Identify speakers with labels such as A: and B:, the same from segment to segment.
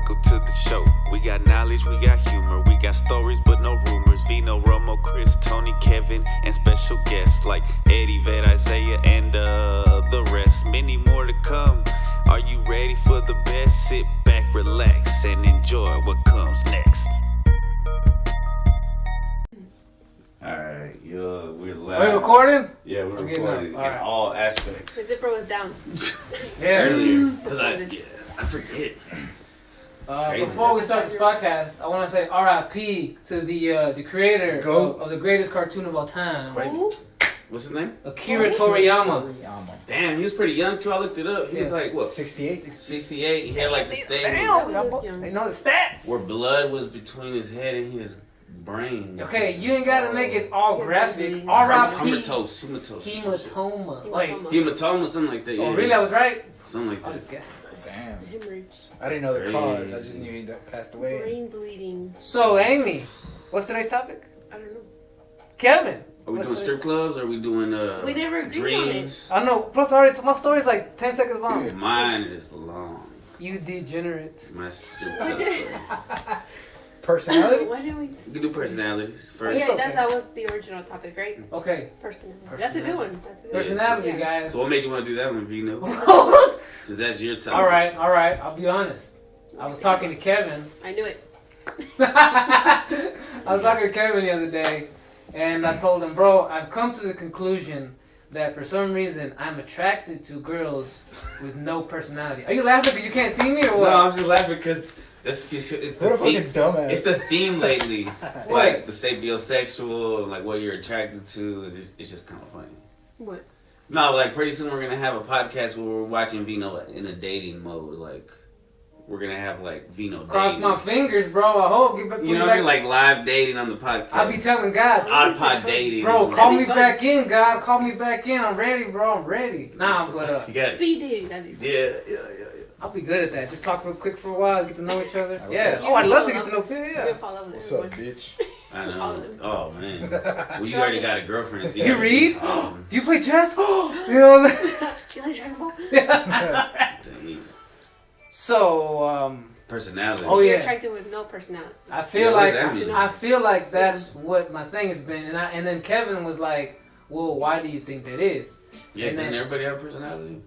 A: welcome to the show. We got knowledge, we got humor, we got stories but no rumors. Vino, Romo, Chris, Tony, Kevin, and special guests like Eddie, Vet, Isaiah, and the rest. Many more to come. Are you ready for the best? Sit back, relax, and enjoy what comes next. Alright, we're live.
B: Are you recording?
A: Yeah, we're recording in all aspects.
C: The zipper was down.
B: Yeah.
A: Earlier, because I forget.
B: Before we start this podcast, I want to say R.I.P. to the creator of the greatest cartoon of all time.
C: Who?
A: What's his name?
B: Akira Toriyama.
A: Damn, he was pretty young too. I looked it up. He was like, what?
D: 68?
A: 68. He had like this thing
B: They know the stats.
A: where blood was between his head and his brain.
B: Okay, you ain't got to make it all graphic. R.I.P. Hematoma. Like,
A: Hematoma, something like that. Yeah.
B: oh, really? I was right?
A: Something like
B: I
A: that.
B: was guessing.
D: Damn.
C: Hemorrhage.
D: I didn't know the
A: Crazy.
D: cause. I just knew he passed away.
C: Brain bleeding.
B: So, Amy, what's today's topic?
C: I don't know.
B: Kevin.
A: Are we
B: what's
A: doing strip clubs? Or are we doing
C: We never agreed on it.
A: dreams?
B: I know. Plus, already my story's like 10 seconds long.
A: Mine is long.
B: You degenerate.
A: My strip
C: We
A: club
C: did.
A: story.
D: Personality?
C: Why didn't we?
A: We can do personalities first.
C: Yeah,
B: okay.
C: that was the original topic, right?
B: Okay.
C: Personality. That's a good one. That's a good one.
B: Personality,
C: Yeah.
B: guys.
A: So what made you want to do that one, Vino? Since that's your topic.
B: All right. I'll be honest. I was talking to Kevin.
C: I knew it.
B: I was talking to Kevin the other day, and I told him, bro, I've come to the conclusion that for some reason I'm attracted to girls with no personality. Are you laughing because you can't see me or what?
A: No, I'm just laughing because it's
D: What a
A: the
D: fucking
A: theme.
D: dumbass.
A: It's the theme lately.
B: What?
A: Like the sapiosexual, and like what you're attracted to. And it's just kind of funny.
C: What?
A: No, like pretty soon we're gonna have a podcast where we're watching Vino in a dating mode. Like we're gonna have like Vino
B: Cross
A: dating.
B: my fingers, bro. I hope.
A: You know what I mean? Like live dating on the podcast.
B: I'll be telling God,
A: Odd pod dating.
B: bro,
A: or
B: call
A: something.
B: me
C: That'd be fun.
B: back in, God. Call me back in. I'm ready, bro. I'm ready. Nah, but
A: You got it.
C: Speed dating. That'd be
A: Yeah.
B: I'll be good at that. Just talk real quick for a while, get to know each other.
D: What's
B: Yeah.
D: up?
B: Oh, I'd love to get to know people.
C: You're
B: Yeah.
C: gonna fall in love with
D: What's up,
C: everyone.
D: bitch?
A: I
C: All
A: know.
C: of them.
A: Oh man. Well, you already got a girlfriend. So
B: You
A: gotta
B: read?
A: get to talk.
B: Do you play chess? You know.
C: You like Dragon Ball?
A: Dang.
B: So,
A: Personality.
B: Oh,
C: You're
B: yeah.
C: attracted with no personality.
B: I feel
A: Yeah,
B: like
A: what does that mean?
B: I feel like that's what my thing has been, and then Kevin was like, "Well, why do you think that is?"
A: Yeah,
B: and
A: doesn't
B: then-
A: everybody have a personality?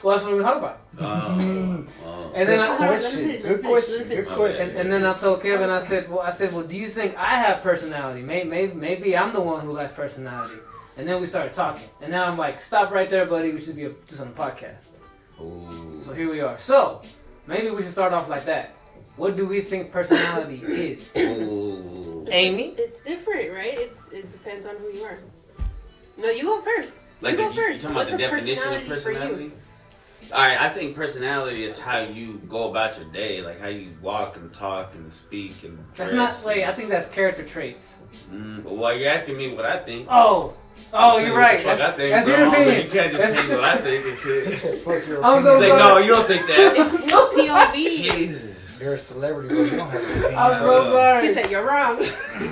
B: Well, that's what we talk about.
A: Oh.
B: And then
D: Good
B: I,
D: question. Good question. Good question.
B: and then I told Kevin, I said, "Well, do you think I have personality? Maybe I'm the one who lacks personality." And then we started talking, and now I'm like, "Stop right there, buddy. We should be just on a podcast."
A: Ooh.
B: So here we are. So maybe we should start off like that. What do we think personality is?
A: Ooh.
B: Amy?
C: It's different, right? It depends on who you are. No, you go first.
A: Like
C: you go
A: you
C: first.
A: talking about
C: What's
A: the
C: a
A: definition of
C: for you?
A: personality? Alright, I think personality is how you go about your day, like how you walk and talk and speak and dress.
B: That's not. Wait, I think that's character traits.
A: Well, you're asking me what I think.
B: Oh,
A: Tell
B: you're
A: you
B: right.
A: what the fuck I think,
B: That's
A: bro.
B: your
A: I mean,
B: opinion.
A: You can't just
B: That's-
A: tell me what I think and
D: He
A: shit.
D: said, fuck your
B: I'm
D: opinion.
B: so
A: He's like, no, you don't think that.
C: It's his POV.
A: Jesus.
D: You're a celebrity, bro. You don't have an opinion.
B: I'm so
C: He
B: sorry.
C: said you're wrong.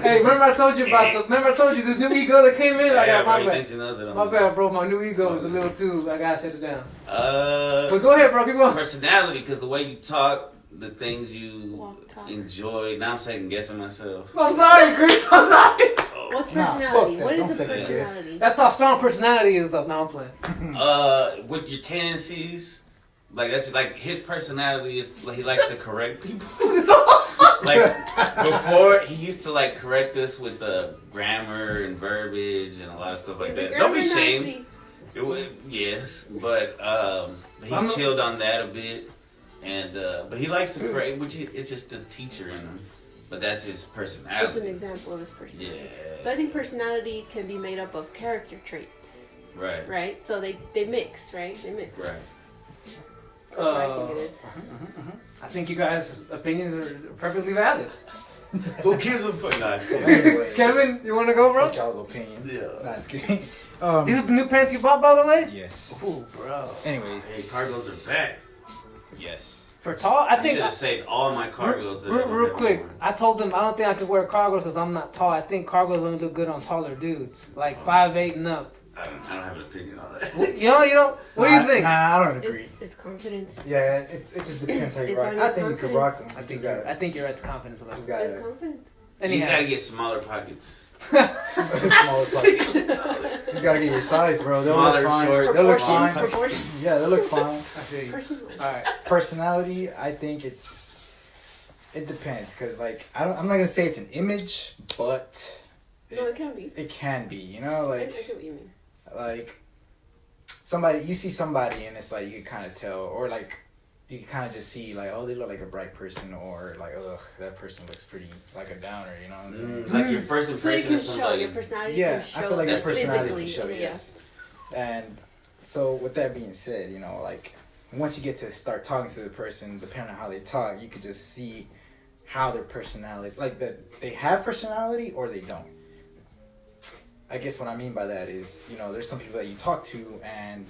B: Hey, remember I told you about this new ego that came in? I
A: Yeah,
B: got
A: bro,
B: my
A: he
B: bad.
A: thinks he knows it.
B: My bad, bro. My new ego was a little too. I gotta shut it down. But
A: But
B: go ahead, bro. Keep going.
A: personality, because the way you talk, the things you
C: Walk, talk.
A: enjoy. Now I'm second guessing myself.
B: I'm sorry, Chris. I'm sorry.
C: What's
D: Nah,
C: personality?
D: fuck that.
C: What
D: Don't
C: is a
D: second guess.
C: personality?
B: That's how strong personality is, though. Now I'm playing.
A: With your tendencies, like that's like his personality is like he likes to correct people. Like before, he used to like correct us with the grammar and verbiage and a lot of stuff like
C: Is it
A: that. Don't be
C: grammar
A: ashamed.
C: Nazi?
A: It would, yes, but he
B: I'm-
A: chilled on that a bit, and but he likes to correct, it's just the teacher in him. But that's his personality.
C: That's an example of his personality.
A: Yeah.
C: So I think personality can be made up of character traits,
A: Right.
C: right? So they mix, right? They mix.
A: Right.
C: That's what I think it is.
B: I think you guys' opinions are perfectly valid.
A: Who gives a fuck? Nah,
D: So anyways,
B: Kevin, you want to go, bro?
D: fuck y'all's opinions.
A: Yeah.
D: Nah, just kidding.
B: These are the new pants you bought, by the way.
D: Yes.
B: Ooh,
A: bro.
D: Anyways.
A: Hey, cargos are back.
D: Yes.
B: for tall, I
A: I
B: think.
A: should have saved all my cargos. that I
B: Real,
A: don't
B: real
A: have
B: quick,
A: anymore.
B: I told him I don't think I could wear cargos because I'm not tall. I think cargos only look good on taller dudes, like 5'8" and up.
A: I don't have an opinion on that.
B: You know. What do you think?
D: Nah, I don't agree.
C: It's confidence.
D: Yeah, it just depends how you
C: It's
D: rock.
C: on
D: I
C: your
D: think you could
C: confidence.
D: rock them.
B: I think you're at the confidence level.
D: Just
C: It's
D: gotta
C: confidence.
A: You just gotta
B: Anyhow,
A: get smaller pockets.
D: smaller pockets. Just gotta get your size, bro. They'll
A: Smaller,
D: look fine.
A: short.
D: They'll look
C: Proportion.
D: fine.
C: Proportion.
D: Yeah, they look fine.
B: I feel you.
C: Personal.
B: All right.
D: Personality, I think it depends, cause like I'm not gonna say it's an image, but
C: No, it can be.
D: it can be. You know,
C: I
D: like
C: get what you mean.
D: like somebody you see somebody and it's like you can kind of tell, or like you can kind of just see like, oh, they look like a bright person, or like, ugh, that person looks pretty like a downer. You know what I'm saying?
A: Like your first
C: So you
A: impression
C: can
A: of
C: show
A: somebody.
C: your personality.
D: Yeah,
C: can show
D: I feel like your
A: that's
D: personality can
C: physically.
D: show,
C: Okay,
D: yes. And so with that being said, you know, like once you get to start talking to the person, depending on how they talk, you could just see how their personality, like that they have personality or they don't. I guess what I mean by that is, you know, there's some people that you talk to and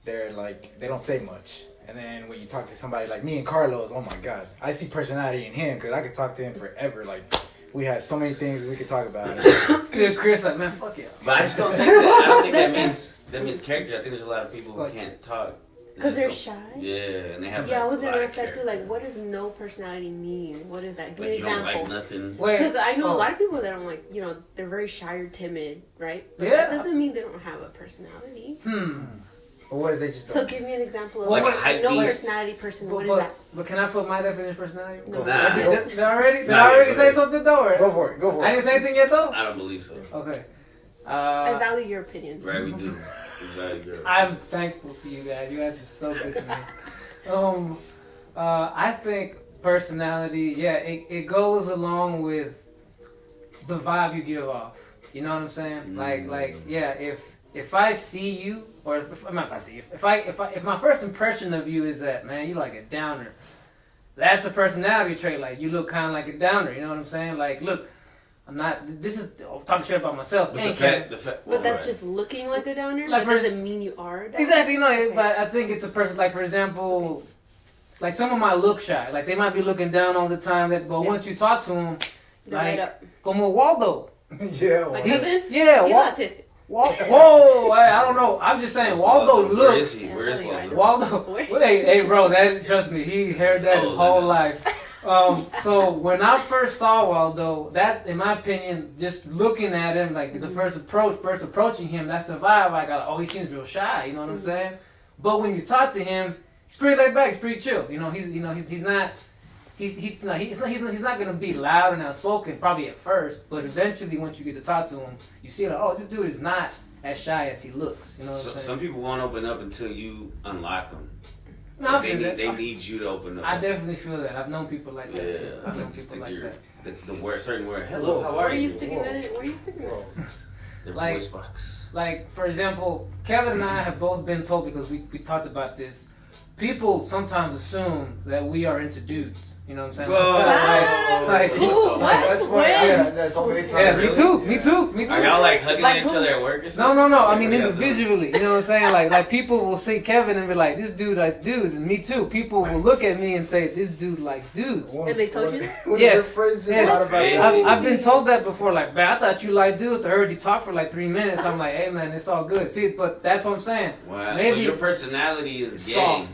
D: they're like, they don't say much. And then when you talk to somebody like me and Carlos, oh my God, I see personality in him because I could talk to him forever. Like, we have so many things we could talk about.
B: Yeah, Chris, like, man, fuck yeah.
A: But I just don't think that. I don't think that means character. I think there's a lot of people who
D: Like-
A: can't talk.
C: Because they're
A: just
C: shy.
A: don't- Yeah, and they have.
C: Yeah, I
A: like,
C: was
A: a
C: gonna
A: lot of
C: ask that too.
A: character.
C: Like, what does no personality mean? What is that? Give
A: Like
C: me
A: you
C: an
A: don't like
C: example.
A: nothing.
B: Wait.
C: Because I know
B: oh.
C: a lot of people that don't like, you know, they're very shy or timid, right? But
B: Yeah.
C: that doesn't mean they don't have a personality.
D: But what if they just
C: So
D: don't?
C: give me an example of
B: Well,
C: like
A: like
C: a no
A: hypebeast.
C: personality person.
B: But,
C: What is that?
B: but can I put my definition of personality?
C: No.
A: Nah.
B: Did I already
A: Nah,
B: say
A: but-
B: something though? Or?
D: Go for it. Go for
B: I
D: it.
B: didn't say anything yet though?
A: I don't believe so.
B: Okay.
C: I value your opinion.
A: Right, we do. We value your-
B: I'm thankful to you guys. You guys were so good to me. I think personality, yeah, it goes along with the vibe you give off. You know what I'm saying? Like, yeah. If I see you, or if my first impression of you is that, man, you like a downer. That's a personality trait. Like, you look kind of like a downer. You know what I'm saying? Like, look, I'm talking shit about myself.
A: But
B: Ain't
A: the fact,
C: But
A: well,
C: that's
A: right.
C: just looking like a downer.
B: Like
C: That doesn't mean you are a downer.
B: Exactly, no,
C: Okay.
B: but I think it's a person, like, for example, like, someone might look shy. Like, they might be looking down all the time, but once you talk to them,
C: They're right
B: like,
C: up.
B: como Waldo.
D: Yeah.
C: My
D: Well,
C: cousin?
B: Yeah,
C: He's autistic.
B: Whoa, I don't know. I'm just saying, Waldo
A: Where
B: looks.
A: is he? Where is Waldo?
B: Waldo,
C: Where-
B: hey, bro, trust me, he heard that his
A: Oh,
B: whole
A: no.
B: life. So when I first saw Waldo, that, in my opinion, just looking at him, like the first approaching him, that's the vibe I got. Oh, he seems real shy. You know what I'm saying? But when you talk to him, he's pretty laid back. He's pretty chill. You know, he's not. He's not gonna be loud and outspoken probably at first, but eventually once you get to talk to him, you see like, oh, this dude is not as shy as he looks. You know what I'm saying?
A: Some people won't open up until you unlock them.
B: No, I feel that.
A: They need you to open up.
B: I definitely feel that. I've known people like that
A: Yeah,
B: too. I've known people like that.
A: The word, certain word. Hello, how
C: Where
A: are
C: are you
A: you?
C: sticking that in? Where are you sticking that?
D: whoa.
A: Their
B: Like-
A: voice box.
B: Like, for example, Kevin and I have both been told, because we talked about this, people sometimes assume that we are into dudes. You know what I'm saying?
A: Whoa.
B: Like,
C: Who? What?
D: That's why.
C: When?
D: Yeah, that's so many times.
B: yeah, me
A: Really?
B: too, me too.
A: Are y'all like hugging
C: Like
A: each
C: who?
A: other at work or something?
B: No. I mean,
A: Yeah,
B: individually. You know what I'm saying? Like people will see Kevin and be like, this dude likes dudes, and me too. People will look at me and say, this dude likes dudes.
D: One-
C: And they told you?
D: one of
B: Yes.
D: your friends just
B: Yes.
D: thought about
A: Hey.
D: that.
B: I've been told that before. Like, man, I thought you liked dudes. I heard you talk for like 3 minutes. I'm like, hey man, it's all good. See, but that's what I'm saying.
A: Wow. So
B: Maybe
A: your personality is gay.
B: soft.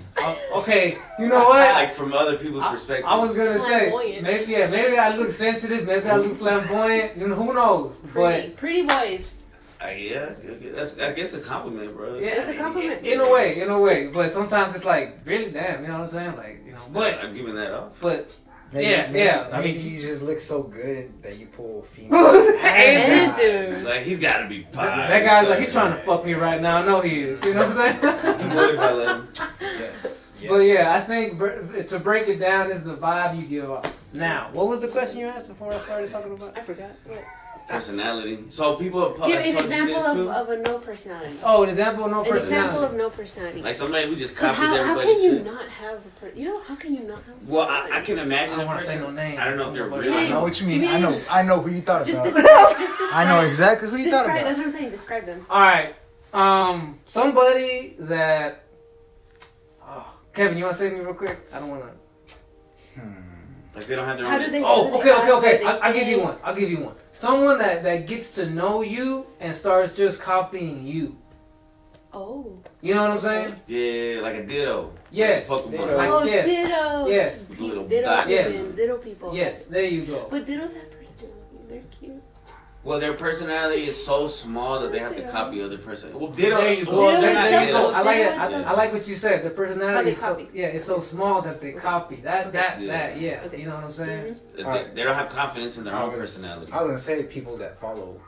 B: Okay, you know what?
A: Like from other people's perspective.
B: I was gonna say,
C: Flamboyant.
B: maybe I look sensitive, maybe I look flamboyant. You know, who knows?
C: Pretty boys.
A: Yeah, that's I guess a compliment, bro.
B: Yeah,
C: It's a compliment.
B: In a way. But sometimes it's like, really, damn. You know what I'm saying? Like, you know, but
A: I'm giving that up.
D: Maybe,
B: Yeah,
D: maybe,
B: yeah, I
D: Maybe
B: mean-
D: you just look so good that you pull female.
B: Hey,
C: dude.
A: It's like he's got to be pie.
B: that guy's like, he's trying to fuck me right now. I know he is. You know what I'm saying?
A: He would if I let him.
D: Yes.
B: But yeah, I think to break it down is the vibe you give off. Now, what was the question you asked before I started talking about?
C: I forgot. What?
A: Personality. So people have
C: Give
A: told
C: an
A: you
C: example
A: this too?
C: of a no personality.
B: Oh, an example of no
C: An example
B: personality.
C: of no personality.
A: Like somebody who just
C: 'Cause
A: copies
C: how
A: everybody's
C: can you
A: shit.
C: not have a you know, how can you not have a
A: Well,
C: personality?
A: I can imagine
B: I don't
A: a
B: wanna say
A: person.
B: no names.
A: I don't know if they're
B: Give
A: real.
B: me
D: I know what you mean.
C: Give me
D: I know who you thought
C: Just
D: about.
C: describe.
D: I know exactly who you thought
C: Describe.
D: about.
C: That's what I'm saying. Describe them.
B: All right. Somebody that. Oh, Kevin, you want to say me real quick? I don't want to.
E: Like they don't have their
C: How
E: own.
C: do they?
B: Oh,
C: how do
B: okay.
C: they act? What do they
B: I'll give you
C: say?
B: one. I'll give you one. Someone that gets to know you and starts just copying you.
C: Oh.
B: You know what I'm saying?
E: Yeah, like a ditto.
B: Yes.
E: Like a Pokemon.
D: Ditto.
B: Like,
C: Oh,
B: yes.
C: dittos.
B: Yes.
E: Little
C: Ditto
E: dots.
B: Yes.
C: Ditto people.
B: Yes, there you go.
C: But dittos have personality. They're cute.
E: Well, their personality is so small that they have to copy other person. Well, ditto.
B: There you go.
E: Well,
C: Ditto
E: they're not
C: itself,
E: dittos.
B: I like it.
C: Ditto
B: I like what you said. The personality
C: How they
B: is so
C: copy.
B: it's so small that they copy. That
E: Yeah.
B: yeah. You know what I'm saying?
C: Mhm.
E: They don't have confidence in their
D: I
E: own
D: was
E: personality.
D: gonna say people that follow,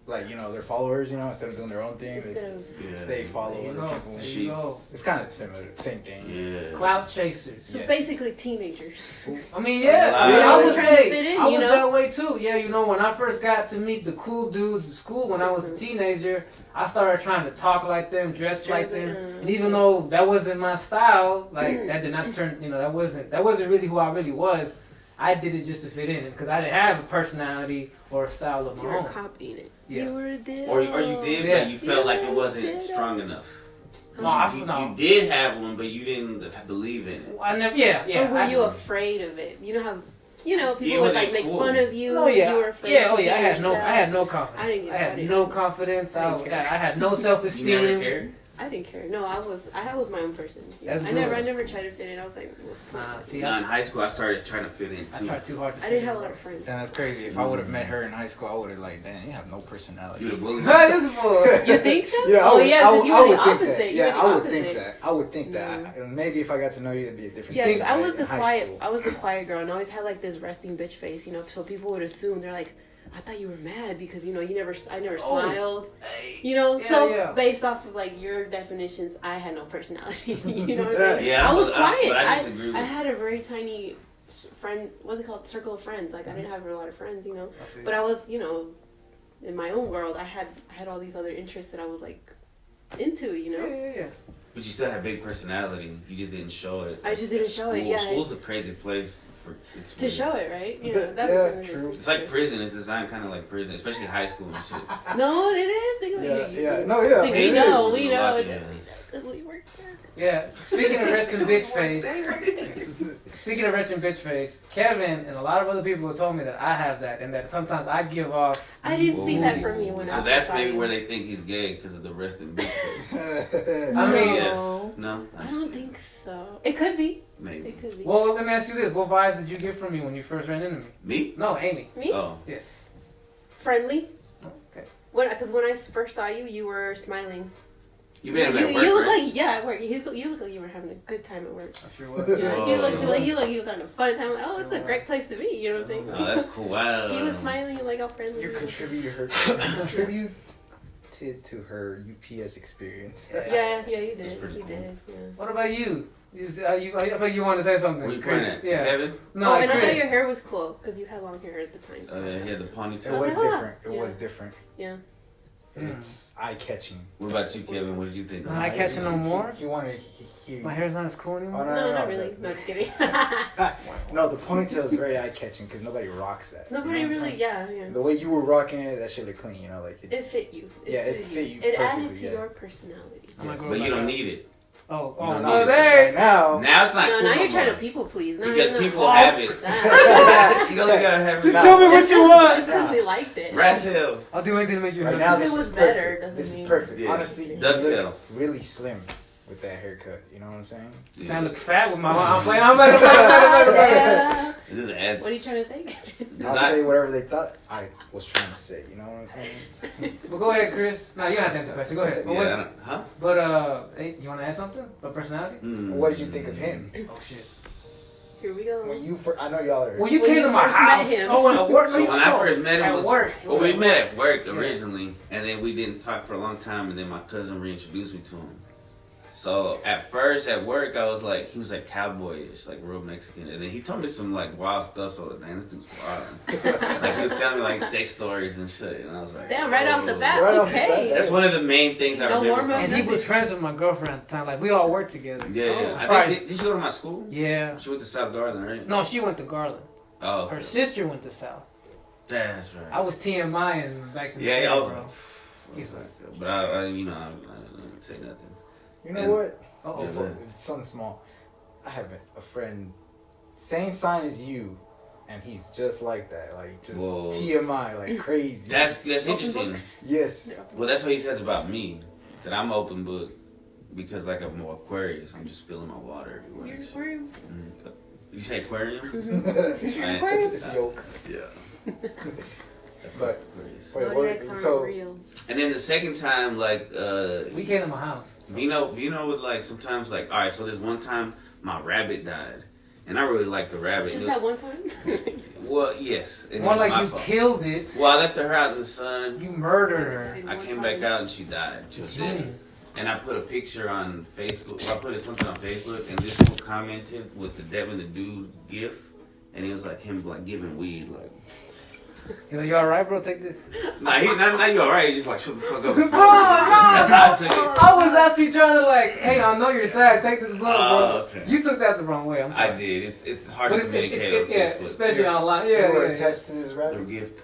D: like their followers. Instead of doing their own thing,
C: Instead of
E: Yeah.
D: they follow
B: There you
D: other
B: go.
D: people.
B: There
E: Sheep.
B: you go.
D: It's kind of similar, same thing.
E: Yeah.
B: Clout chasers.
C: so
D: Yes.
C: basically teenagers.
B: I mean, yeah,
E: Like,
B: I
C: always
B: was
C: trying to
B: hey,
C: fit in,
B: I
C: you
B: was
C: know?
B: that way too. Yeah, when I first got to meet the cool dudes at school when I was a teenager, I started trying to talk like them, dress like them, and even though that wasn't my style, like that did not turn, that wasn't really who I really was. I did it just to fit in because I didn't have a personality or a style of
C: You
B: my
C: were
B: own.
C: copying it.
B: Yeah.
C: You were a ditto.
E: Or you did,
B: Yeah.
E: but you felt like it wasn't
C: Ditto.
E: strong enough.
B: No,
E: You did have one, but you didn't believe in it.
B: I never. Yeah.
C: Or were
B: I-
C: you afraid of it? You know how, people
E: It
C: would
E: wasn't
C: like make
E: cool.
C: fun of you.
B: Oh yeah,
C: You were afraid
B: yeah.
C: to
B: Oh
C: be
B: yeah. I had no
C: yourself.
B: confidence.
C: I didn't get
B: I had
C: it.
B: no confidence.
C: I didn't care.
B: I had no self-esteem.
E: You never cared.
C: I didn't care. No, I was my own person. Yeah.
B: That's
C: I
B: good.
C: never tried to fit in. I was like, what's the point?
B: See,
E: In high school, I started trying to fit in
B: I
E: too.
B: tried too hard. To
C: I didn't
B: fit
C: have a
B: in.
C: lot of friends.
D: And that's crazy. If I would have met her in high school, I would have damn, you have no
E: You
D: personality.
E: would have bullied me.
B: Hey, this is for.
C: You think so?
D: Yeah,
C: Oh yeah, because you were the
D: think
C: opposite.
D: that.
C: You were
D: Yeah,
C: the
D: I would think
C: opposite.
D: that. I would think that. And maybe if I got to know you, it'd be a different
C: Yes,
D: thing.
C: I was
D: right?
C: the
D: In high
C: quiet.
D: school.
C: I was the quiet girl, and I always had like this resting bitch face, So people would assume they're like, I thought you were mad because I never smiled, So
B: yeah.
C: based off of like your definitions, I had no personality. You know what I'm saying?
E: Yeah,
C: I was
E: but
C: quiet.
E: I disagree with
C: I had a very tiny friend. What's it called? Circle of friends. Like I didn't have a lot of friends, But I was, in my own world, I had all these other interests that I was like into,
B: Yeah.
E: But you still had big personality. You just didn't show it.
C: I just didn't show it, yeah.
E: School's a crazy place it's
C: to
E: weird.
C: show it, right?
D: Yeah, true.
E: It's like prison. It's designed kind of like prison, especially high school and shit.
C: No, it is. Think
D: Yeah,
C: about it.
D: yeah. No, yeah.
C: See,
D: I
C: we
D: mean, it
C: know,
D: is.
C: we
E: There's a
C: know.
E: lot, yeah.
C: Because we worked there.
B: Yeah. Speaking of resting bitch face. Speaking of resting bitch face, Kevin and a lot of other people have told me that I have that, and that sometimes I give off.
C: I didn't see that from you when I
E: So
C: was
E: that's maybe
C: talking.
E: where they think he's gay because of the resting bitch face.
B: I mean,
C: No.
E: No,
C: I don't think so. It could be.
E: Maybe
C: It could be.
B: Well, let me ask you this: what vibes did you get from me when you first ran into me?
E: me.
B: No, Amy.
C: Me?
E: Oh,
B: Yes.
C: Friendly.
B: Okay.
C: Because when I first saw you, you were smiling.
E: you made him
C: you
E: at work,
C: you look
E: right?
C: like at work. You look like you were having a good time at work.
B: I sure was.
C: Yeah,
E: Oh.
C: he looked like he was having a fun time. Like, oh, it's a great place to be. You know what I'm saying?
E: Oh, that's cool. Wow.
C: He was smiling like all friendly.
D: You contributed to her UPS experience.
C: Yeah, he did.
E: That's pretty
C: He
E: cool.
C: did. Yeah.
B: What about you? I think you want to say something.
E: Where you
B: Chris.
E: pointing at?
B: Yeah.
E: Kevin?
B: No,
C: Oh, and I
B: Chris.
C: thought your hair was cool because you had long hair at the time. So I was
E: He
C: like,
E: had the ponytail.
D: It was
C: Yeah.
D: different. It
C: Yeah.
D: was different.
C: Yeah.
D: It's eye catching.
E: What about you, Kevin? What did you think?
B: Eye catching no more?
D: You want to hear?
B: My hair's not as cool
D: Oh,
B: anymore.
C: No, not really. No, just kidding.
D: No, the ponytail is very eye catching because nobody rocks that. You know
C: Nobody
D: what I'm
C: really,
D: saying?
C: yeah.
D: The way you were rocking it, that shit looked clean. Like
C: It fit you.
D: Yeah, it
C: suited
D: fit you
C: It added
D: perfectly,
C: to
D: yeah.
C: your personality.
B: I'm not
D: Yes.
B: going
E: But
B: like
E: you don't
B: that.
E: need it.
B: Oh,
E: You don't
B: oh,
E: need it.
B: there.
D: right now.
E: Now it's not
C: No,
E: cool
C: now
E: no
C: you're trying to
E: more.
C: people please. No,
E: Because
C: no,
E: people
C: no.
E: have it.
C: That-
E: You only gotta have it.
B: Just tell me what
C: Just
B: you
C: 'cause-
B: want.
C: Just because we liked it.
E: Rat tail.
B: I'll do anything to make you
D: Right
B: happy.
D: now,
C: If it
D: this
C: was
D: is
C: better,
D: perfect.
C: doesn't
D: This is
C: mean-
D: perfect.
E: Yeah.
D: Honestly, you
E: Dovetail.
D: look really slim with that haircut. You know what I'm saying?
B: I look fat with my. I'm playing. I'm playing.
C: Yeah.
E: This is ads.
C: What are you trying to say?
D: I'll say whatever they thought I was trying to say. You know what I'm saying?
B: But go ahead, Chris. No, you don't have to answer the question. Go ahead.
E: Yeah,
B: What was-
E: I don't- huh?
B: But hey, you want to add something about personality?
E: Mm.
D: What did you think of him?
B: Oh shit.
C: Here we go.
D: When you I know y'all are.
B: Well, you
C: When
B: came
C: you
B: to my
C: first met
B: house.
C: him.
B: Oh, at work.
E: So when I first met him
B: at
E: was
B: work.
E: Well, we met at work originally, and then we didn't talk for a long time, and then my cousin reintroduced me to him. So at first at work, I was like, he was like cowboyish, like real Mexican, and then he told me some like wild stuff. So I was like, man, this dude's wild. Like he was telling me like sex stories and shit, and I was like,
C: Damn, right off the
E: "Oh."
C: bat,
D: Right off the
C: okay.
E: That's one of the main things I
C: No
E: remember.
C: warm-up,
E: from
B: And he
E: him.
B: was friends with my girlfriend at the time. Like we all worked together.
E: Yeah, yeah. I
B: Right.
E: think, did she go to my school?
B: Yeah.
E: She went to South Garland, right?
B: No, she went to Garland.
E: Oh,
B: Her sister went to South.
E: that's right.
B: I was TMI and back in the
E: Yeah,
B: day,
E: I was
B: bro.
E: like,
B: He's
E: but I didn't say nothing.
D: You know
E: And-
D: what?
B: Oh,
E: Yeah,
D: It's something small. I have a friend same sign as you, and he's just like that, like just
E: Whoa.
D: TMI, like crazy.
E: That's
C: Open
E: interesting.
C: books.
D: Yes.
E: Well, that's what he says about me. That I'm open book because like I'm more Aquarius. I'm just spilling my water everywhere.
C: You're aquarium.
E: You say aquarium?
C: You're
E: Right.
C: aquarium.
D: It's yolk.
E: Yeah.
D: But
E: Aquarius.
D: wait,
C: Zodiacs aren't
D: so
C: real.
E: And then the second time, like
B: We came to my house.
E: Vino would like sometimes like all right. So there's one time my rabbit died, and I really liked the rabbit.
C: Just that one time.
E: Well, yes. It
B: More
E: was
B: like
E: my
B: you
E: fault.
B: killed it.
E: Well, I left her out in the sun.
B: You murdered her.
E: I came back out and she died. She was dead.
B: Jeez.
E: And I put a picture on Facebook. Well, I put something on Facebook, and this fool commented with the Devin the Dude gif, and he was like him like giving weed like.
B: You're like, you alright, bro? Take this.
E: Nah, he not you alright. He's just like shut the fuck up.
B: No,
E: That's how I took it.
B: I was actually trying to like, hey, I know you're sad. Take this blood, bro.
E: Okay.
B: You took that the wrong way. I'm sorry.
E: I did. It's hard
B: But
E: to communicate on
B: yeah,
E: Facebook.
B: especially
D: Yeah.
B: online.
D: you
B: Yeah,
D: were
B: yeah.
D: attached to this
E: The
D: rabbit.
E: gift.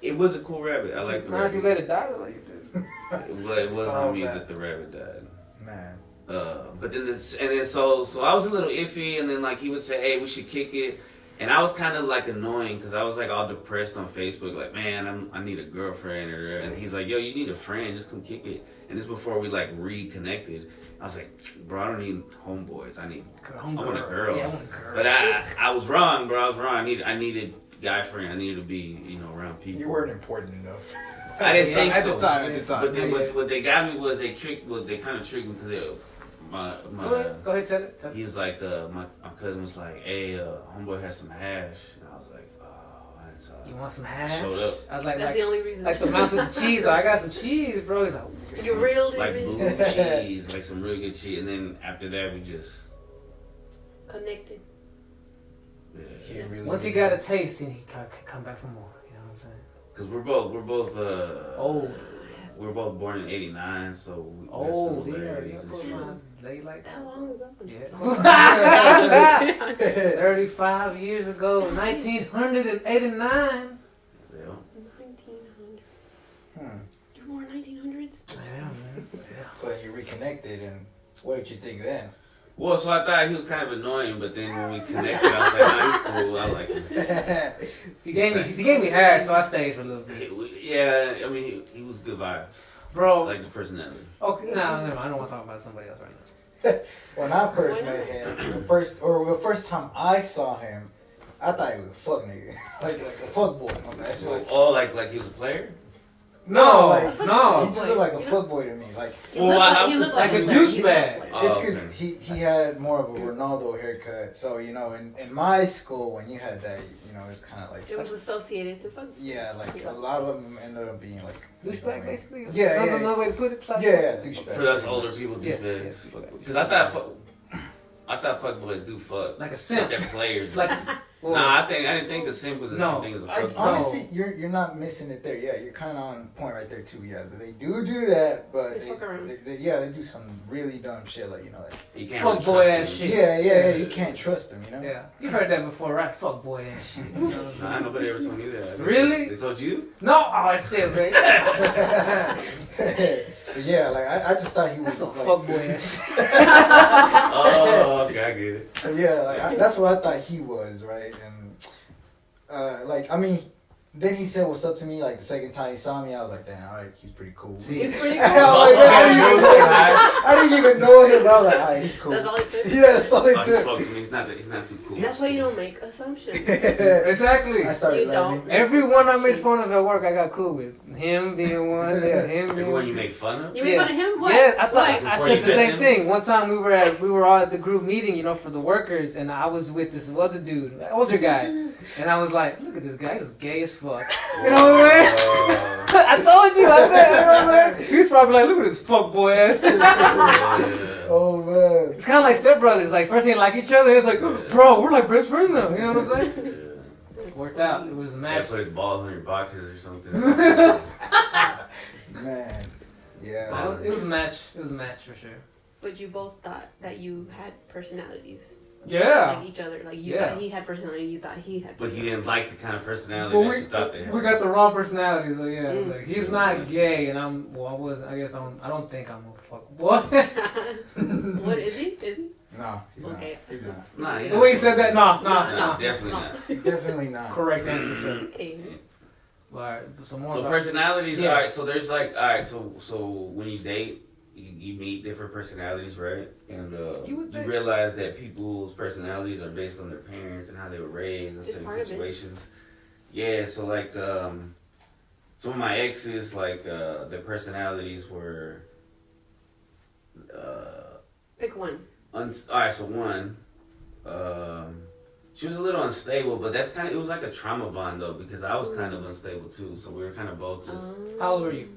E: It was a cool rabbit. I like the
B: Not if you
E: rabbit.
B: let it die the way you did.
E: But it was
D: Oh,
E: on me
D: man.
E: that the rabbit died.
D: Man.
E: But then so I was a little iffy, and then like he would say, "Hey, we should kick it," and I was kind of like annoying because I was like all depressed on Facebook, like, "Man, I need a girlfriend," and he's like, "Yo, you need a friend, just come kick it." And this before we like reconnected. I was like, "Bro, I don't need homeboys. I want a girl."
B: Yeah, I want a girl.
E: But I was wrong, bro. I was wrong. I needed guy friend. I needed to be around people.
D: You weren't important enough.
E: I didn't think
D: at
E: so.
D: the time. At the time.
E: But then what they got me was they kind of tricked me because
B: Go ahead, tell it.
E: he was like, my cousin was like, hey, homeboy has some hash. And I was like, oh, and so
B: You want some
E: I
B: hash?
E: showed up.
B: I was like,
C: That's the only reason.
B: like the mouse with the cheese. I got some cheese, bro. He's like,
C: You reeled
E: Like
C: him
E: blue
C: in.
E: cheese, like some real good cheese. And then after that, we just,
C: Connected.
D: He really
B: once he
D: did
B: got a
D: that.
B: taste, he could come back for more. You know what I'm saying?
E: because we're both
B: Old.
E: We're both born in '89, so we have
B: Old,
E: similarities
B: yeah.
E: and
B: Put
E: shit.
B: my lay like
C: That
B: that.
C: long ago. I'm just
B: Yeah.
C: kidding.
B: 35 years ago, 1989.
E: Yeah.
C: 1900.
D: Hmm.
C: You're born 1900s?
B: Yeah, man. Yeah.
D: So you reconnected, and what did you think then?
E: Well, so I thought he was kind of annoying, but then when we connected, I was like, nah, he's cool. I like him.
B: He gave me hair, so I stayed for a little bit.
E: Yeah, I mean, he was good vibes.
B: Bro,
E: Like his personality.
B: okay, no, never mind. I don't want to talk about somebody else right now.
D: When I first met him, the first time I saw him, I thought he was a fuck nigga, like a fuck boy. My bad. Like,
E: Oh, like he was a player?
B: No,
D: like,
B: no.
D: he just looked like a fuck boy to me. Like
C: He
E: Well,
C: looked
E: I-
C: he looked
B: like a
C: he
B: douchebag.
C: looked like-
E: Oh,
D: it's because
E: okay.
D: he had more of a Ronaldo haircut. So in my school when you had that, it's kind of like
C: It was associated to fuck.
D: yeah, like a lot of them ended up being like
B: Douchebag, basically?
D: Yeah, yeah.
B: Another way to put it?
D: Yeah, douchebag.
E: For us older people,
B: Yes,
E: just
B: yes,
E: because I thought fuck boys do fuck.
B: Like a simp.
E: They're players.
B: Like, well,
E: Nah, I didn't think the simp was the
B: No.
E: same thing as a
D: I,
E: fuck boy.
D: honestly, you're not missing it there. Yeah, you're kind of on point right there too. Yeah, they do that, but
C: They fuck around.
D: they do some really dumb shit like like
E: You can't
B: Fuck
E: really
B: boy
E: trust
B: ass
E: them.
B: shit.
D: yeah, you can't trust them.
B: yeah. You've heard that before, right? Fuck boy ass shit. You know what I'm
E: Nah,
B: saying?
E: nobody ever told me that.
B: Really?
E: They told you?
B: No, oh, it's still great.
D: But yeah, like I just thought he was
B: That's some
D: like,
B: fuck boy ass shit.
E: Oh, okay, I get it.
D: So yeah, like that's what I thought he was, right? And like I mean, then he said what's up to me like the second time he saw me. I was like, damn, all right, he's pretty cool.
B: See,
C: It's pretty
D: I,
C: cool.
D: was like, I didn't even know him, but I was like, all right, he's cool.
C: That's all it took.
D: Yeah, that's all it
E: Oh, he
D: took.
E: spoke to me. He's not too cool.
C: That's why you don't make assumptions.
B: Exactly.
D: I started
C: You
D: learning.
C: don't.
B: Everyone I made fun of at work, I got cool with. Him being one, yeah, him being
E: Everyone
B: one.
E: you make fun of?
C: You made fun of him? What?
B: Yeah, I thought
C: Why?
B: I
E: Before
B: said
E: you
B: the
E: met
B: same
E: him?
B: thing. One time we were all at the group meeting, for the workers, and I was with this other dude, an older guy, and I was like, "Look at this guy, he's gay as fuck." You know what I mean? I told you, I said, you know what I mean? He was probably like, "Look at this fuck boy ass."
D: Oh man.
B: It's kind of like stepbrothers. Like first they like each other, it's like, "Bro, we're like best friends now." You know what I'm saying? Worked out. It was a
E: Yeah,
B: match.
E: put his balls on your boxes or something.
D: Man. Yeah.
B: No, it was a match. It was a match for sure.
C: But you both thought that you had personalities.
B: Yeah.
C: Like each other. Like you
B: Yeah.
C: thought he had personality, you thought he had
E: But you
C: personality.
E: didn't like the kind of personality
B: Well,
E: that you thought they had.
B: we got the wrong personality, so yeah.
C: Mm.
B: Like he's not gay, and I don't think I'm a fuck boy.
C: What is he? Is he?
D: No, he's
C: Okay.
D: not. He's not.
E: Nah,
B: The way you said that, no.
E: definitely not.
D: Definitely not.
B: Correct answer, sir.
C: Okay.
B: All right, so more
E: So
B: about
E: personalities,
B: Yeah.
E: all right. So there's like, all right. So when you date, you meet different personalities, right? And
B: You would
E: you
B: think.
E: realize that people's personalities are based on their parents and how they were raised in
C: It's
E: certain
C: part of it.
E: situations. Yeah. So like, some of my exes, like, their personalities were,
C: Pick one.
E: all right. So one, she was a little unstable, but that's kind of, it was like a trauma bond though, because I was kind of unstable too. So we were kind of both just,
B: How old were you?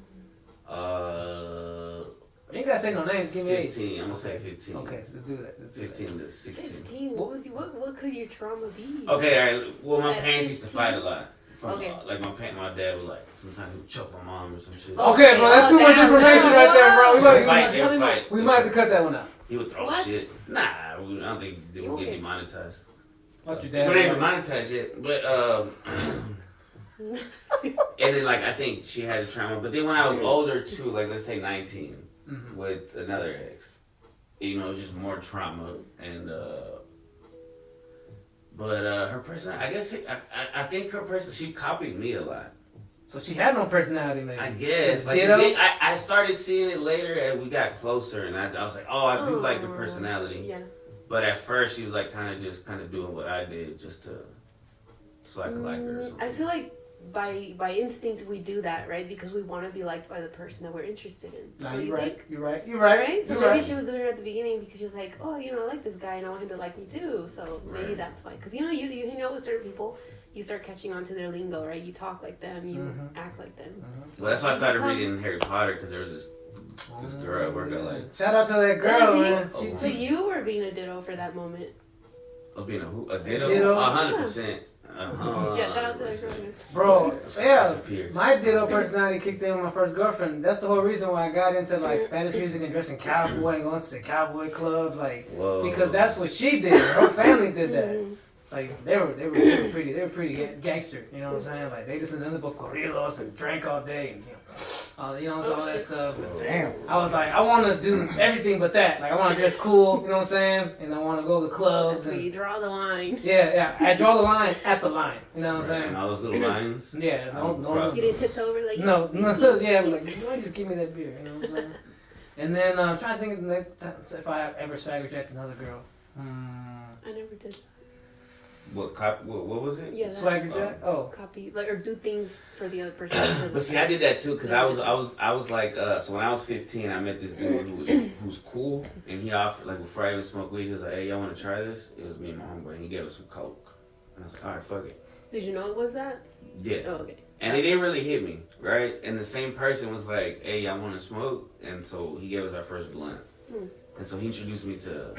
B: You ain't gotta say no names. Give me age.
E: 15. I'm gonna say 15.
B: Okay, let's do that. Let's do that.
E: 15 to 16.
C: 15. What could your trauma be?
E: Okay, all right. Well, my
C: At
E: parents used to
C: 15?
E: fight a lot. From,
C: Okay.
E: like my dad would like sometimes he would choke my mom or some shit.
B: Okay, bro, that's too much
C: damn.
B: information right there, bro. We
E: They
B: might,
E: fight,
C: tell me
E: they fight.
B: we might have to cut that one out.
E: He would throw
C: What?
E: shit. Nah, I don't think they
C: You
E: would get
C: okay?
E: demonetized.
B: What your
E: We're not even
B: dad?
E: monetized yet, but and then like I think she had a trauma. But then when I was older too, like let's say 19,
B: Mhm.
E: with another ex, you know, just more trauma and. But her person, I guess, I think her person, she copied me a lot.
B: So she had no personality, man.
E: I guess. Like she
B: Ditto?
E: did, I started seeing it later and we got closer and I was like, oh, I do like the personality.
C: Yeah.
E: But at first she was like kind of doing what I did just to, so I could like her or something.
C: I feel like by instinct we do that, right? Because we want to be liked by the person that we're interested in.
B: Nah,
C: Don't you
B: you're right.
C: think?
B: You're right. You're right.
C: Right? So
B: You're
C: maybe
B: right.
C: she was doing it at the beginning because she was like, oh, you know, I like this guy and I want him to like me too. So maybe
E: Right.
C: that's why. Because, you know, you hang out with certain people, you start catching on to their lingo, right? You talk like them, you
B: Mhm.
C: act like them.
E: Well, that's why I started
C: Come-
E: reading Harry Potter because there was this girl at work I like.
B: Shout out to that girl,
C: Really?
B: man.
E: Oh.
B: She-
C: So you were being a ditto for that moment.
E: I was being a ditto?
B: Ditto?
E: 100%.
C: Yeah, shout out to that girl.
B: Bro, yeah.
E: Disappeared.
B: My ditto personality kicked in with my first girlfriend. That's the whole reason why I got into like Spanish music and dressing cowboy and going to the cowboy clubs, like
E: Whoa.
B: because that's what she did. Her family did that.
C: Mhm.
B: Like they were pretty gangster. You know what I'm saying? Like they listened to nothing but corridos and drank all day and all that
C: shit.
B: stuff.
D: Damn.
B: I was like, I want to do everything but that. Like I want to dress cool. You know what I'm saying? And I want to go to clubs
C: That's where you
B: and
C: draw the line.
B: yeah. I draw the line at the line. You know what I'm
E: Right,
B: saying?
E: and all those little lines.
B: Yeah.
E: Cross-
C: You didn't tiptoe over like
B: No, yeah, I'm like, why just give me that beer? You know what I'm saying? And then I'm trying to think of the next time if I ever swagger jacked another girl.
C: I never did
E: What was it?
C: Yeah, that
B: Swagger jack? Oh,
C: copy like or do things for the other person.
E: But see, I did that too because I was like, so when I was 15, I met this dude who's cool, and he offered like before I even smoked weed, he was like, "Hey, y'all want to try this?" It was me and my homeboy, and he gave us some coke, and I was like, "All right, fuck it."
C: Did you know it was that?
E: Yeah.
C: Oh, okay.
E: And it didn't really hit me, right? And the same person was like, "Hey, y'all want to smoke?" And so he gave us our first blunt, and so he introduced me to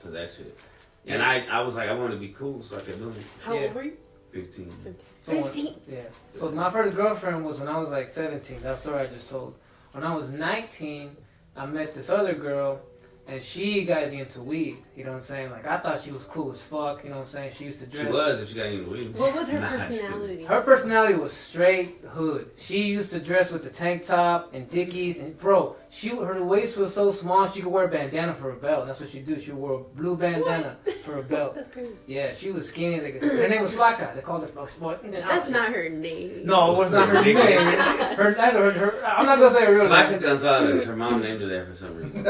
E: that shit. And I was like, I wanted to be cool, so I kept doing it.
C: How
B: Yeah.
C: old were you?
E: 15.
B: so when-
C: 15.
B: yeah. So my first girlfriend was when I was like 17. That story I just told. When I was 19, I met this other girl, and she got me into weed. You know what I'm saying? Like I thought she was cool as fuck. You know what I'm saying? She used to dress.
E: She was if she got into weed.
C: What was her
E: Nah, just kidding.
C: personality?
B: Her personality was straight hood. She used to dress with the tank top and Dickies, and bro, her waist was so small she could wear a bandana for a belt. That's what she do. She wore a blue bandana for a belt.
C: That's crazy.
B: Yeah, she was skinny. Her name was Flaca. They called her Flaca.
C: That's not her name.
B: No, it was not her name. I'm not gonna say her real
E: Flaca
B: name.
E: Gonzalez. Her mom named her that for some reason.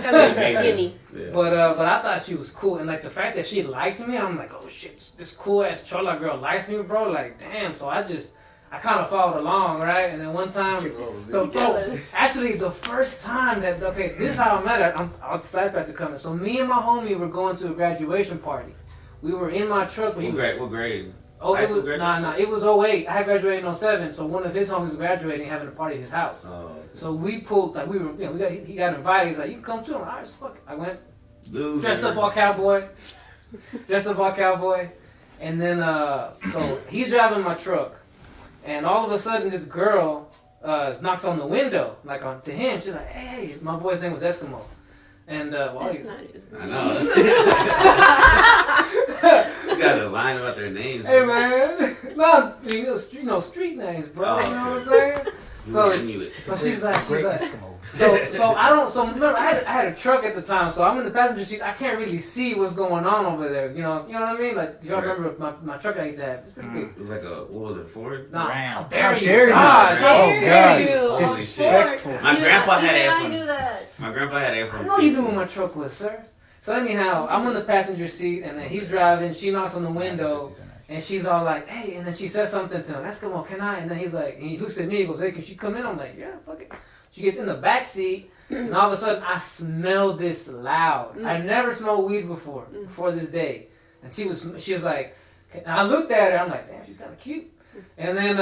C: Skinny.
E: Yeah.
B: But I thought she was cool, and like the fact that she liked me, I'm like, oh shit, this cool ass chola girl likes me, bro. Like, damn. So I kind of followed along, right? And then one time, so bro, actually the first time that this is how I met her. All the flashbacks are coming. So me and my homie were going to a graduation party. We were in my truck, but he was.
E: What grade?
B: Oh,
E: High
B: it
E: school
B: was,
E: graduation?
B: nah, it was 08. I had graduated in 07, so one of his homies was graduating, having a party at his house.
E: Oh, okay.
B: So we pulled, like we were, he got invited. He's like, you can come too. I'm like, all right, fuck it. I went,
E: Loser.
B: dressed up all cowboy, and then so he's driving my truck, and all of a sudden this girl knocks on the window, like to him. She's like, hey, my boy's name was Eskimo, and
C: That's not his
E: I
C: name.
E: know. You got a line about their names.
B: hey man, no, street names, bro.
E: Oh,
B: You know what I'm
E: okay.
B: saying?
E: You
B: So-
E: I knew it.
B: So she's like,
D: Great Eskimo.
B: So I don't. So remember, I had a truck at the time, so I'm in the passenger seat. I can't really see what's going on over there. You know what I mean? Like, y'all remember my truck I used to have? It's pretty big.
E: It was like a, what was it, Ford?
B: Nah,
D: Ram.
B: how dare you?
D: God.
C: How
D: Oh,
C: dare
D: God.
C: you? Oh,
D: Disrespectful.
C: Ford.
E: My
C: Even
E: grandpa
C: I-
E: had
C: even
E: F1.
C: I knew that.
E: My grandpa had F1.
B: I know you knew what my truck was, sir. So anyhow, I'm in the passenger seat, and then he's driving. She knocks on the window, and she's all like, "Hey," and then she says something to him. Eskimo, can I? And then he's like, he looks at me, he goes, "Hey, can she come in?" I'm like, "Yeah, fuck it." She gets in the back seat, and all of a sudden, I smell this loud. I've never smelled weed before this day. And she was like, and I looked at her. I'm like, "Damn, she's kind of cute." And then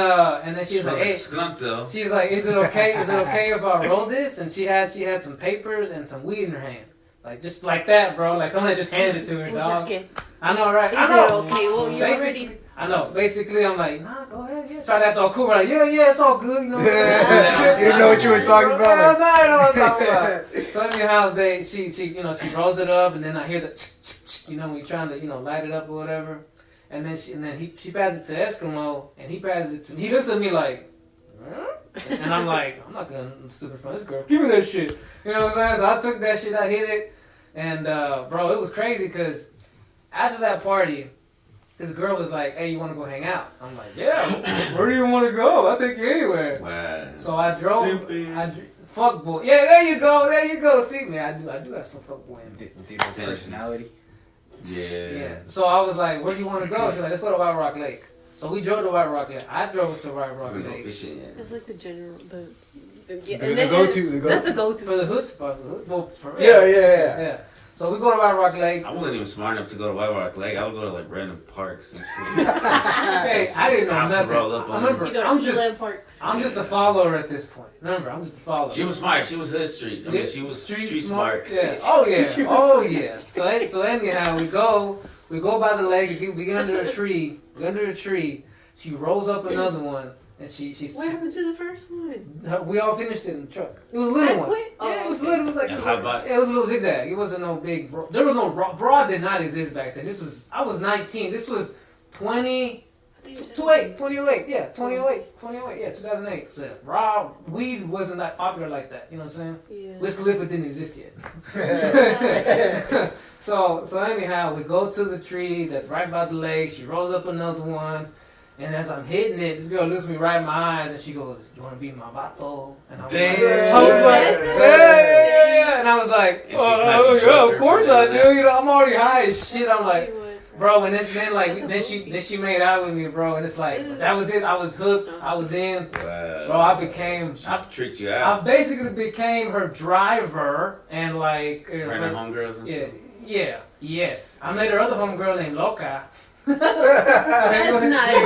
B: she was like, "Hey."
E: Skunk though.
B: She's like, "Is it okay? Is it okay if I roll this?" And she had some papers and some weed in her hand, like just like that, bro. Like someone just handed it to her, dog.
C: Okay.
B: I know, right?
C: Is
B: I know.
C: it okay? Well, you
B: Basically-
C: already.
B: I know. Basically, I'm like, "Nah, go ahead, yeah." Try that though, cool. Like, yeah, it's all good, you know. What I'm saying?
D: You didn't know what you were talking about.
B: Yeah,
D: Like,
B: no, I know what I'm talking about. So anyhow, she rolls it up, and then I hear the, when you're trying to, light it up or whatever. And then she passes it to Eskimo, and he passes it to me. He looks at me like, huh? And I'm like, I'm not gonna stupid front this girl. Give me that shit. You know what I'm saying? So I took that shit, I hit it, and bro, it was crazy because after that party, this girl was like, "Hey, you want to go hang out?" I'm like, "Yeah." "Where do you want to go? I'll take you anywhere."
E: Wow.
B: So I drove.
E: Simping.
B: Fuck boy. Yeah, there you go. See me, I do have some fuck boy in me.
D: Did her personality?
E: Yeah.
B: So I was like, "Where do you want to go?" She's like, "Let's go to White Rock Lake." So we drove to White Rock Lake. I drove us to White Rock
E: We go
B: Lake.
E: fishing. Yeah.
C: That's like the general. The
D: The
C: and then
D: go-to, the
C: That's the
D: go-to.
C: go-to.
B: For the hood spot. Well, for
D: Yeah.
B: Yeah. So we go to White Rock Lake.
E: I wasn't even smart enough to go to White Rock Lake. I would go to like random parks and shit.
B: Hey, I didn't know
E: Cops would
B: nothing.
E: roll up on
B: Remember,
C: You go to Eland Park.
B: I'm just a follower at this point. Remember, I'm just a follower.
E: She was smart. She was hood street. I mean, she was street smart.
B: Yeah. Oh yeah. Oh yeah. So anyhow, we go by the lake. We get under a tree. She rolls up another one, and she
C: What happened to the first one?
B: we all finished it in the truck. It was a little
C: I
B: one.
C: quit?
B: Yeah, it was
C: okay.
B: little. It was like
E: Yeah, hot box.
B: it was a little zigzag. It wasn't no big. There was no broad did not exist back then. I was 19. This was 2008. Yeah, 2008. Yeah, 2008. So raw weed wasn't that popular like that. You know what I'm saying?
C: Yeah.
B: Wiz Khalifa didn't exist yet. So anyhow, we go to the tree that's right by the lake. She rolls up another one, and as I'm hitting it, this girl looks me right in my eyes, and she goes, "You want to be my vato?" And I was
E: Damn.
B: like, yeah. And I was like,
E: And she caught you
B: "Oh,
E: drunk
B: of course
E: for
B: I
E: that.
B: do. I'm already high as shit." I'm like,
C: You would.
B: bro, and then she made out with me, bro, and it's like that was it. I was hooked. I was in.
E: Wow.
B: Bro, I became.
E: She tricked you
B: I
E: out.
B: basically became her driver and like.
E: Random homegirls and stuff.
B: Yeah. Yes. I met her other homegirl named Loca.
C: That's not a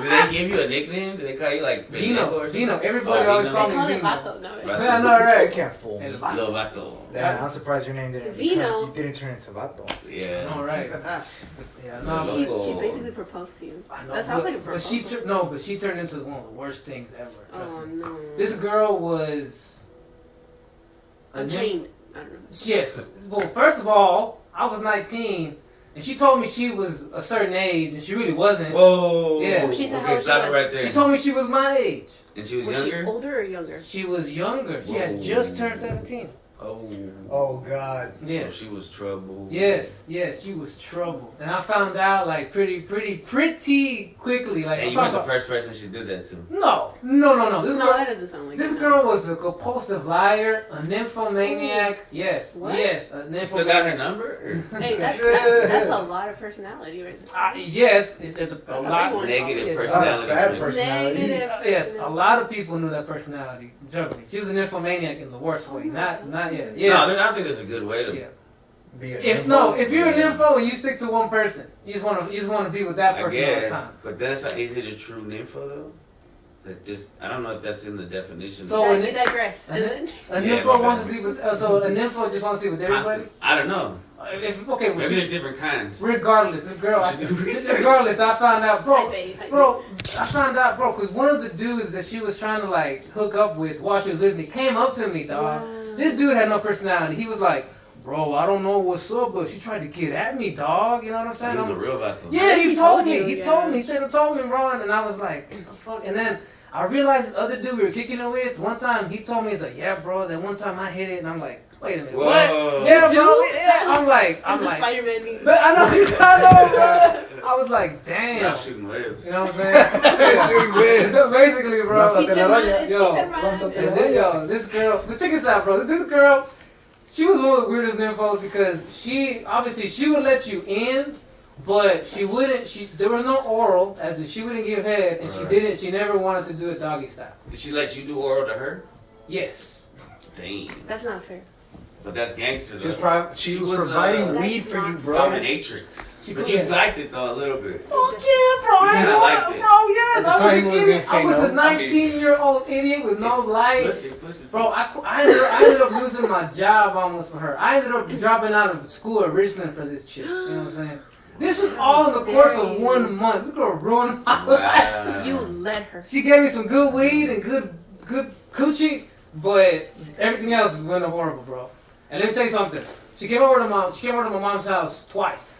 E: Did they give you a nickname? Did they call you like Big Nico or something?
B: Vino. Everybody
E: Oh,
B: always
E: Vino.
B: call
C: They
B: me
C: call it
B: Vino.
C: vato. No.
E: Right.
B: Yeah, I know,
D: I
B: right?
D: can't fool me.
B: El
E: Little
B: Vato.
E: Vato.
D: Yeah, I'm surprised your name didn't
C: Vino.
D: become, you didn't turn into Vato.
E: Yeah.
B: All right. Yeah, no,
C: She
E: Loco.
C: basically proposed to you.
B: I know,
C: That sounds
B: but-
C: like a
B: but
C: proposal.
B: but she turned into one of the worst things ever. Trust
C: Oh
B: me.
C: no.
B: This girl was
C: Unchained. I don't know.
B: Yes. Well, first of all, I was 19, and she told me she was a certain age, and she really wasn't.
E: Whoa.
B: Yeah.
C: She said how
E: Okay,
C: she
E: stop it
C: was.
E: right there.
B: She told me she was my age.
E: And she was
C: Was she
E: younger?
C: older or younger?
B: She was younger. She had
E: Whoa.
B: just turned 17.
E: Oh.
D: Oh God.
B: Yeah.
E: So she was trouble.
B: Yes, she was trouble, and I found out like pretty quickly. Like
E: Hey,
B: I'm
E: you
B: talking
E: weren't the
B: about,
E: first person she did that to.
B: no. This
C: No,
B: girl,
C: that doesn't sound like
B: this
C: that.
B: girl was a compulsive liar, a nymphomaniac. Yes,
C: What?
B: yes, a
E: You still got her
B: nymphomaniac.
E: number?
C: Hey, that's a lot of personality right there.
B: Yes, a
C: That's a
B: lot.
C: big one.
E: Negative
B: Yeah.
E: personality.
D: Bad
E: traits.
D: personality.
C: Negative.
B: Yes, a lot of people knew that personality. Trust me, she was a nymphomaniac in the worst way. Not yet.
E: No,
B: Yeah.
E: I don't think there's a good way to.
B: Yeah.
D: Be a
B: If you're an nympho and you stick to one person, you just want to be with that
E: I
B: person all the
E: guess,
B: time.
E: but that's not. Is it a true nympho though? That just I don't know if that's in the definition.
B: So-
C: Yeah, you digress.
B: And
C: And then,
B: A
E: Yeah,
B: nympho
E: my
B: wants to
E: bad.
B: sleep with. So a nympho just wants to sleep with everybody.
E: Constant. I don't know.
B: Okay, well,
E: Maybe there's different kinds.
B: regardless, this girl.
E: We should do research.
B: Regardless, I found out,
C: type A, type
B: I found out, because one of the dudes that she was trying to like hook up with while she was with me came up to me, dog.
C: Wow.
B: This dude had no personality. He was like, "Bro, I don't know what's up, but she tried to get at me, dog." You know what I'm saying?
E: He was a
B: I'm-
E: real vato.
B: Yeah, he
C: He
B: told
C: told
B: me.
C: you,
B: He
C: yeah.
B: told me. He straight up told me, Ron, and I was like, "What the fuck?" And then I realized this other dude we were kicking it with, one time he told me, he's like, yeah, bro, that one time I hit it, and I'm like, wait a minute,
E: Whoa.
B: what? Yeah, bro, yeah. I'm like,
C: Spider-Man meme.
B: but I know, bro. I was like, damn.
E: Not shooting webs.
B: You know what I'm saying?
D: Shooting webs.
B: Basically, bro.
D: Lánzate la raya.
B: Yo, this girl, but check this out, bro. This girl, she was one of the weirdest infos because she would let you in, but she wouldn't. There was no oral, as in she wouldn't give head, and she never wanted to do it doggy style.
E: Did she let you do oral to her?
B: Yes.
E: Dang.
C: That's not fair.
E: But that's gangster though.
D: She was providing weed for you, bro.
E: Dominatrix. But you liked it though a little bit.
B: Fuck yeah, bro.
E: I liked it.
B: Bro, yes.
D: At the time, he was gonna say
B: I was
D: no.
B: a 19-year-old idiot with no life.
E: Pussy.
B: Bro, I ended up losing my job almost for her. I ended up dropping out of school at Richland for this chick. You know what I'm saying? This was all in the course of 1 month. This girl ruined my life.
E: Wow.
C: You let her.
B: She gave me some good weed and good coochie, but everything else went horrible, bro. And let me tell you something. She came over to my mom's house twice.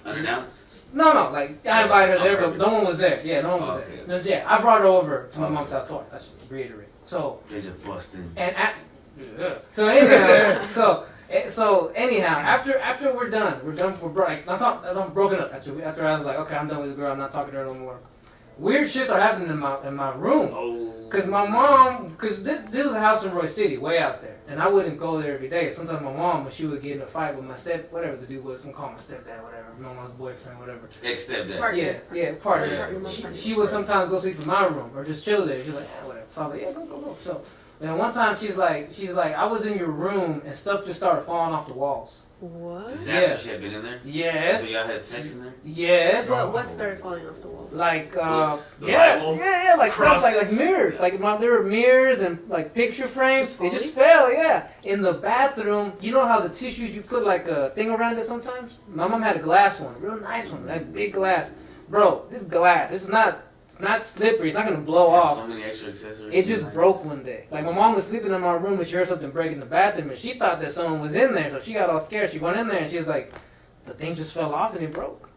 E: Unannounced?
B: No, like I invited her there, but no one was there. Yeah, no one was
E: Okay.
B: there. No, yeah, I brought her over to my mom's house twice. I should reiterate. So
E: They just busting.
B: and so anyhow, after we're done, I'm broken up. After I was like, okay, I'm done with this girl. I'm not talking to her no more. Weird shit are happening in my room.
E: Oh.
B: Cause my mom, this is a house in Roy City, way out there, and I wouldn't go there every day. Sometimes my mom, when she would get in a fight with my whatever the dude was, I'm gonna call my stepdad, whatever, my mom's boyfriend, whatever.
E: Ex-stepdad.
C: Partner.
B: Partner. She would sometimes go sleep in my room or just chill there. She's like, yeah, whatever. So I was like, yeah, go. So, and one time she's like, I was in your room and stuff just started falling off the walls.
C: What?
E: Is that after she had been in there?
B: Yes.
E: So y'all had sex in there?
B: Yes.
C: What started falling off the walls?
B: Like,
E: Books, the
B: yeah,
E: Bible,
B: like stuff like
E: crosses.
B: mirrors. Like there were mirrors and like picture frames.
C: Just
B: They just
C: falling?
B: fell, yeah. In the bathroom, you know how the tissues you put like a thing around it sometimes? My mom had a glass one, a real nice one, that big glass. Bro, this glass, it's not slippery. It's not gonna blow off.
E: So many extra accessories.
B: It just broke one day. Like my mom was sleeping in my room and she heard something break in the bathroom and she thought that someone was in there, so she got all scared. She went in there and she was like, the thing just fell off and it broke.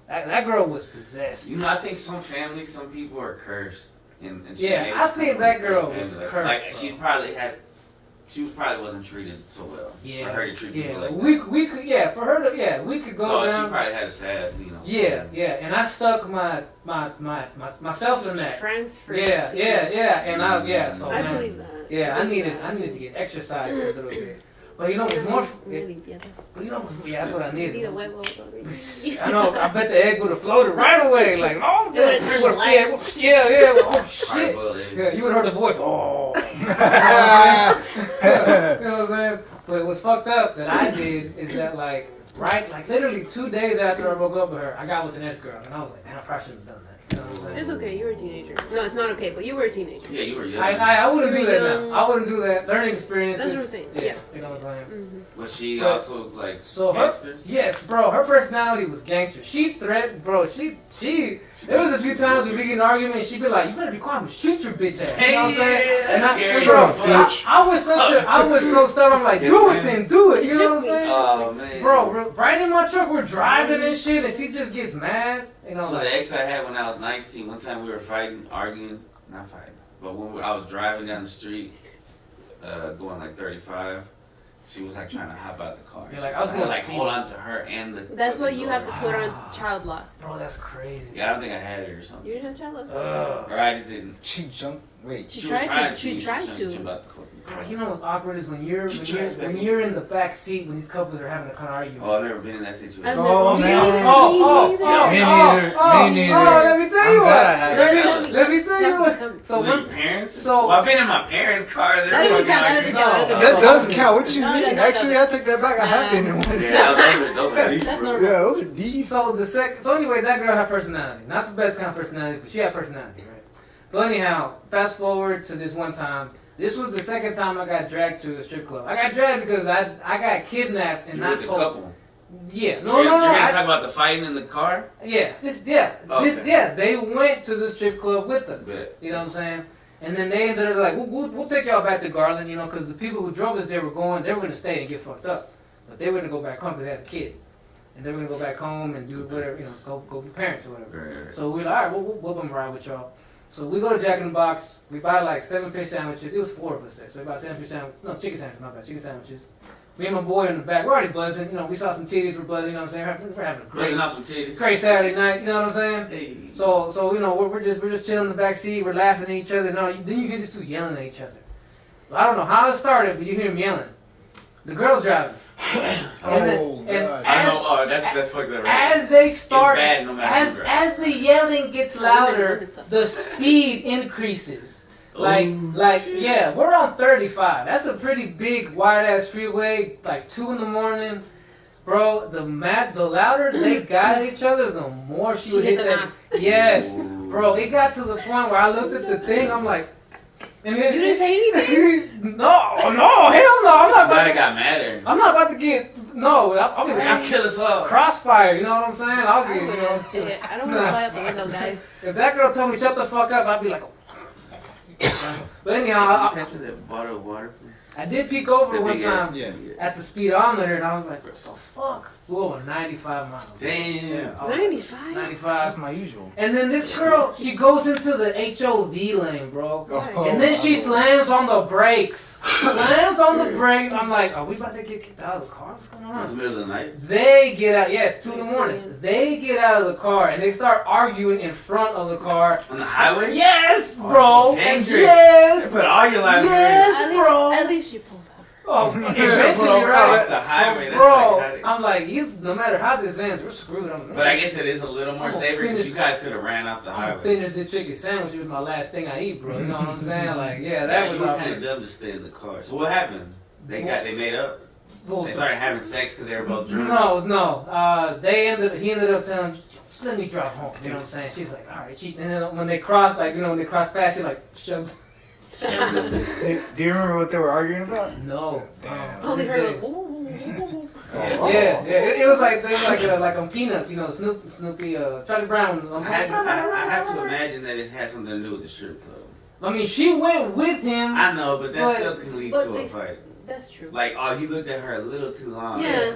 B: That girl was possessed.
E: You know, I think some families, some people are cursed. And
B: Yeah, I think that girl was cursed,
E: Like
B: bro.
E: she probably wasn't treated so well.
B: Yeah,
E: For her to treat people
B: yeah.
E: like
B: We could, yeah, for her to, yeah, we could go
E: so
B: down.
E: she probably had a sad,
B: Yeah, and I stuck myself in that.
C: Transfer.
B: Yeah, and so
C: I
B: man,
C: believe that.
B: yeah, I needed to get exercise for a little bit. But you know what's more? Yeah, that's what I
C: You need
B: needed.
C: a huevo.
B: I know. I bet the egg would have floated right away. Like, oh,
C: It would've turned black.
B: yeah. Oh
E: Hard
B: shit.
E: boiled egg.
B: Yeah, you would have heard the voice. Oh. You know what I'm saying? But what's fucked up that I did is that like literally 2 days after I broke up with her, I got with the next girl, and I was like, man, I probably shouldn't have done that. You know what I'm saying?
C: It's okay. You were a teenager. No, it's not okay. But you were a teenager.
E: Yeah, you were young.
B: I wouldn't
C: You
B: do
C: were
B: that
C: young.
B: now. I wouldn't do that. Learning experiences.
C: That's what I'm saying. Yeah.
B: You know what I'm saying?
C: Mm-hmm.
E: Was she
B: But-
E: also like
B: So
E: gangster?
B: yes, bro, her personality was gangster. She threatened, bro. She. There was a few times we get in an argument, and she'd be like, "You better be quiet, I'm gonna shoot your bitch ass." You know what I'm saying?
E: That's scary.
B: bro,
D: Bitch.
B: I was so stubborn. I'm like, do it then, do it. You know what I'm saying?
E: Oh man.
B: Bro, right in my truck, we're driving and shit, and she just gets mad. You know,
E: So
B: like,
E: the ex I had when I was 19, one time we were fighting, arguing, not fighting, but when I was driving down the street, going like 35, she was like trying to hop out the car.
B: You're like,
E: She
B: I was gonna
E: like
B: speed.
E: hold on to her and the.
C: That's why you have to
E: fucking
C: put
E: door.
C: on child lock.
B: bro, that's crazy.
E: Yeah, I don't think I had it or something.
C: You didn't have child lock.
E: Or I just didn't.
D: She jumped. Wait.
C: She
E: was
C: tried
E: trying
C: to. She tried
E: was
C: to.
E: jump out the fucking
B: Bro,
E: car.
B: you know what's awkward is when you're
E: baby.
B: in the back seat when these couples are having a kind of argument.
E: Oh, I've never been in that situation.
C: I've
D: Oh,
C: never-
D: man.
B: Me
D: neither.
B: let me tell you
D: I'm
B: what.
D: glad I had
C: Let
D: it.
C: me tell you.
B: Let me tell you what.
C: Tell me.
B: So
E: With
B: one,
E: your parents?
B: so-
E: well, I've been in my parents' car. They're
C: That doesn't
E: fucking
C: count, that
E: arguing.
C: doesn't count, that
D: That does count. What you
C: No,
D: mean?
C: that
D: Actually, I take that back. I have been in one.
E: Yeah, those are deep,
C: That's
E: bro.
C: normal.
D: Yeah, those are deep.
B: so anyway, that girl had personality. Not the best kind of personality, but she had personality, right? But anyhow, fast forward to this one time. This was the second time I got dragged to a strip club. I got dragged because I got kidnapped and
E: You
B: not
E: with the
B: told.
E: couple.
B: Yeah,
E: You're
B: no.
E: gonna talk about the fighting in the car?
B: They went to the strip club with us.
E: Bet.
B: You know what I'm saying? And then they ended up like, we'll take y'all back to Garland, you know, because the people who drove us there they were going to stay and get fucked up. But they were going to go back home because they had a kid. And they were going to go back home and do whatever, you know, go be parents or whatever.
E: Right.
B: So we were like, all right, we'll ride with y'all. So we go to Jack in the Box. We buy like 7 fish sandwiches. It was 4 of us there. So we bought 7 fish sandwiches. No, chicken sandwiches, my bad. Chicken sandwiches. Me and my boy in the back, we're already buzzing. You know, we saw some titties, we're buzzing, you know what I'm saying? We're having a
E: Buzzing out some titties.
B: great Saturday night, you know what I'm saying?
E: Hey.
B: So you know, we're just chilling in the back seat, we're laughing at each other. No, then you hear these two yelling at each other. I don't know how it started, but you hear them yelling. The girl's driving.
D: God.
E: I know. Oh, that's fucked up. Right?
B: As they start,
E: It's bad no matter who drives.
B: as the yelling gets louder, the speed increases. Like, yeah, we're on 35. That's a pretty big, wide-ass freeway, like 2 in the morning. Bro, the louder they got at each other, the more she would hit
C: the
B: that.
C: mask.
B: Yes.
E: Ooh.
B: Bro, it got to the point where I looked at the thing, I'm like, and then,
C: You didn't say anything?
B: no, hell no, I'm not
E: Might
B: about
E: have
B: to,
E: got madder.
B: I'm not about to get, no, I was
E: I'll kill us all.
B: crossfire, you know what I'm saying? I'll
C: I
B: get, you know,
C: wouldn't. Shit, I don't want to fly out the window, guys.
B: if that girl told me shut the fuck up, I'd be like, but anyhow,
E: Pass me that bottle of water, please.
B: I did peek over
E: The
B: one
E: big ass-
B: time
D: Yeah.
B: at the speedometer, and I was like, so fuck. Flew over 95 miles.
E: Damn.
B: Yeah, I was like,
C: 95?
B: 95.
D: That's my usual.
B: And then this girl, she goes into the HOV lane, bro.
D: Oh,
B: And then she
D: my
B: slams on the brakes. Slams on the brakes. I'm like, are we about to get kicked out of the car? What's going
E: It's the
B: on?
E: middle of the night.
B: They get out, yes, 2 in the
C: 2
B: morning.
C: a.m.
B: They get out of the car and they start arguing in front of the car.
E: On the highway?
B: Yes,
E: Oh,
B: bro.
E: so dangerous.
B: Yes.
E: Put all your life
B: Yes. bro.
C: At least you pulled over.
B: Oh,
E: in.
B: eventually,
E: Off
B: right?
E: the highway. That's
B: Bro,
E: psychotic.
B: I'm like, no matter how this ends, we're screwed.
E: But I guess it is a little more
B: I'm gonna
E: safer because
B: finish-
E: you guys could have ran off the
B: I'm gonna
E: highway.
B: finish this chicken sandwich with my last thing I eat, bro. You know what I'm saying? Like, yeah,
E: Yeah,
B: that was
E: you were
B: our
E: kind of dumb to stay in the car. So what happened? They made up. They started having sex because they were both drunk.
B: No. He ended up telling, just let me drive home. You know what I'm saying? She's like, all right. And then when they crossed, like, you know, when they crossed past, she like shoved.
D: Do you remember what they were arguing about?
B: No.
D: Damn.
C: All they heard was,
B: Yeah. It was like on Peanuts, you know, Snoopy, Charlie Brown was on
E: I have to
B: Peanuts.
E: imagine that it has something to do with the strip club.
B: I mean, she went with him.
E: I know, but that
B: But-
E: still can lead
C: but
E: to a
C: they-
E: fight.
C: that's true.
E: Like, oh, you looked at her a little too long.
C: Yeah.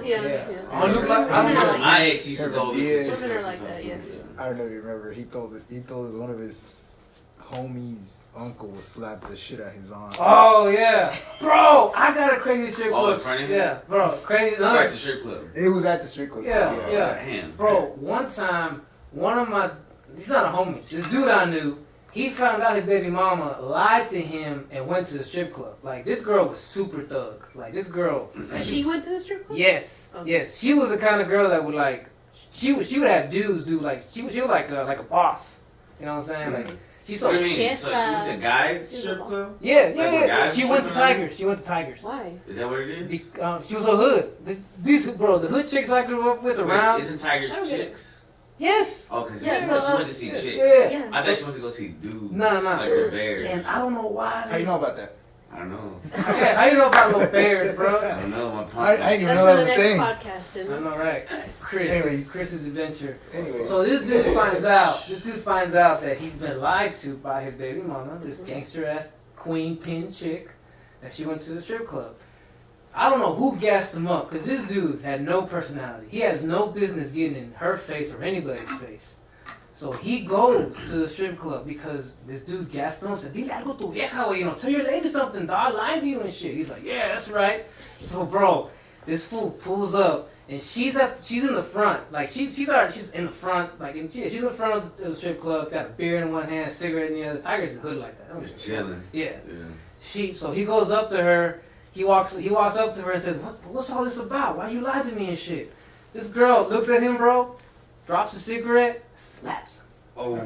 B: Oh, look like-
C: Women are like
E: My
C: that.
E: ex used to go over to
D: Yeah.
E: the
C: Women are
E: strip
C: like
E: club
C: that, yes.
E: sometimes,
D: I don't know if you remember. He told us one of his homies' uncle slapped the shit out of his aunt.
B: Oh yeah, bro! I got a crazy strip
E: Oh,
B: club.
E: in front of him?
B: Yeah, bro, crazy.
E: Yeah. Right, the strip club.
D: It was at the street club.
B: Yeah,
D: too,
B: yeah.
E: Damn.
B: Bro, one time, one of my, he's not a homie, this dude I knew, he found out his baby mama lied to him and went to the strip club. Like, this girl was super thug. Like, this girl,
C: She went to the strip club?
B: yes,
C: Okay.
B: yes. She was the kind of girl that would, like, she would have dudes do, like, she was like a boss. You know what I'm saying? Like, she's
E: What
B: so,
E: do you mean?
C: Yes,
E: So she was a guy
C: she's
E: strip
C: a-
E: club?
B: yeah.
E: Like with guys
B: She went to
E: stripping around?
B: Tigers. She went to Tigers.
C: Why?
E: Is that what it is?
B: She was a hood. The hood chicks I grew up with around.
E: Wait, isn't Tigers
C: I don't get it.
E: chicks?
B: Yes.
E: Oh, because
C: Yeah,
E: she
C: so,
E: went to see chicks.
B: Yeah.
E: I thought she went to go see dudes.
B: No.
E: Like the bears.
B: And I don't know why.
D: How you know about that?
E: I don't know.
B: Yeah, how you know about little bears, bro?
E: I don't know. My
D: I
E: punk.
D: didn't even
C: That's
D: know
C: for
D: that
C: the
D: was a
C: next
D: thing.
C: podcast,
B: I
C: isn't it?
B: know, right?
D: Anyways.
B: Chris's adventure.
D: Anyways.
B: So this dude finds out that he's been lied to by his baby mama, this gangster ass queen pin chick, that she went to the strip club. I don't know who gassed him up, because this dude had no personality. He has no business getting in her face or anybody's face. So he goes to the strip club because this dude gassed him and said, Dile algo tu vieja, güey, you know, tell your lady something, dog, lying to you and shit. He's like, yeah, that's right. So, bro, this fool pulls up, and she's in the front. Like, she's in the front. Like, she's in the front of the strip club, got a beer in one hand, a cigarette in the other. Tiger's a hood like that. I don't
E: Just
B: give a fuck.
E: chilling.
B: Yeah.
E: Yeah.
B: So he goes up to her. He walks up to her and says, what's all this about? Why you lied to me and shit? This girl looks at him, bro, drops a cigarette, slaps him.
E: Oh,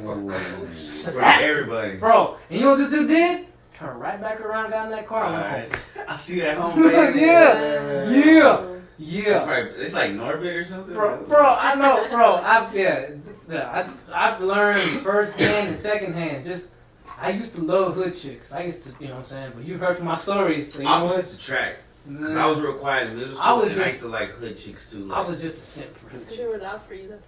E: for everybody.
B: Bro, and you know what this dude did? Turn right back around, got in that car, and went home.
E: Alright. I see that home, baby.
B: Yeah. Yeah.
E: It's like Norbit or something.
B: Bro, I know, bro. I've learned firsthand and secondhand. Just, I used to love hood chicks. I used to, you know what I'm saying? But you've heard from my stories. So you know what?
E: Opposites attract. Because I was real quiet in middle school,
B: I was
E: and I
B: just-
E: used to like hood chicks too.
B: I
E: Like,
B: was just a simp for hood
C: Because
B: chicks.
C: they were loud for you. That's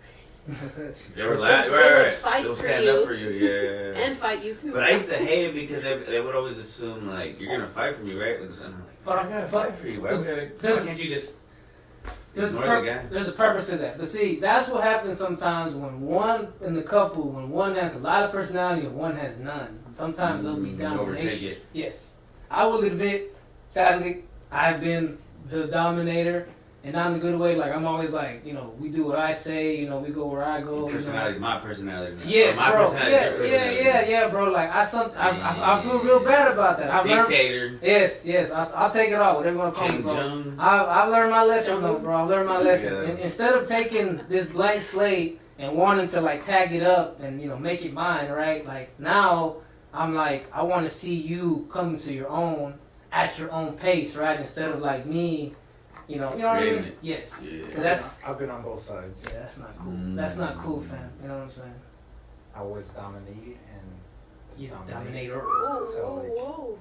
E: they were
C: So
E: loud.
C: they
E: Right,
C: would
E: right.
C: fight
E: They'll
C: for
E: stand
C: you.
E: up for you, yeah.
C: and fight you too.
E: But I used to hate it because they would always assume, like, you're going to fight for me, right? Like, so I'm like,
B: But
E: I gotta fight for you. Why
B: there's-
E: can't you just...
B: There's
E: Ignore the guy.
B: there's a purpose to that. But see, that's what happens sometimes when one in the couple, when one has a lot of personality and one has none. Sometimes there'll be
E: Overtake
B: domination.
E: it.
B: Yes. I will admit, sadly, I've been the dominator. And not in a good way. Like, I'm always like, we do what I say. We go where I go.
E: Your personality's my personality.
B: Yes,
E: my
B: bro.
E: personality is your personality.
B: Yeah, bro. Like, I feel real bad about that. I've learned.
E: Dictator.
B: Yes. I'll take it all. Whatever you want to call me,
E: King
B: bro.
E: Jong.
B: I've learned my lesson, though, bro. I've learned my lesson.
E: Yeah.
B: And instead of taking this blank slate and wanting to, like, tag it up and, make it mine, right? Like, now, I'm like, I want to see you come into your own at your own pace, right? Instead of, like, me... You know what I
E: Creating
B: mean?
E: it.
B: Yes.
E: Yeah.
D: I've been on both sides.
B: Yeah, that's not cool. That's not cool, fam. You know what I'm saying?
D: I was dominated and
B: You're the
D: dominated.
B: dominator.
C: Whoa,
D: So,
C: whoa,
D: like-
C: whoa.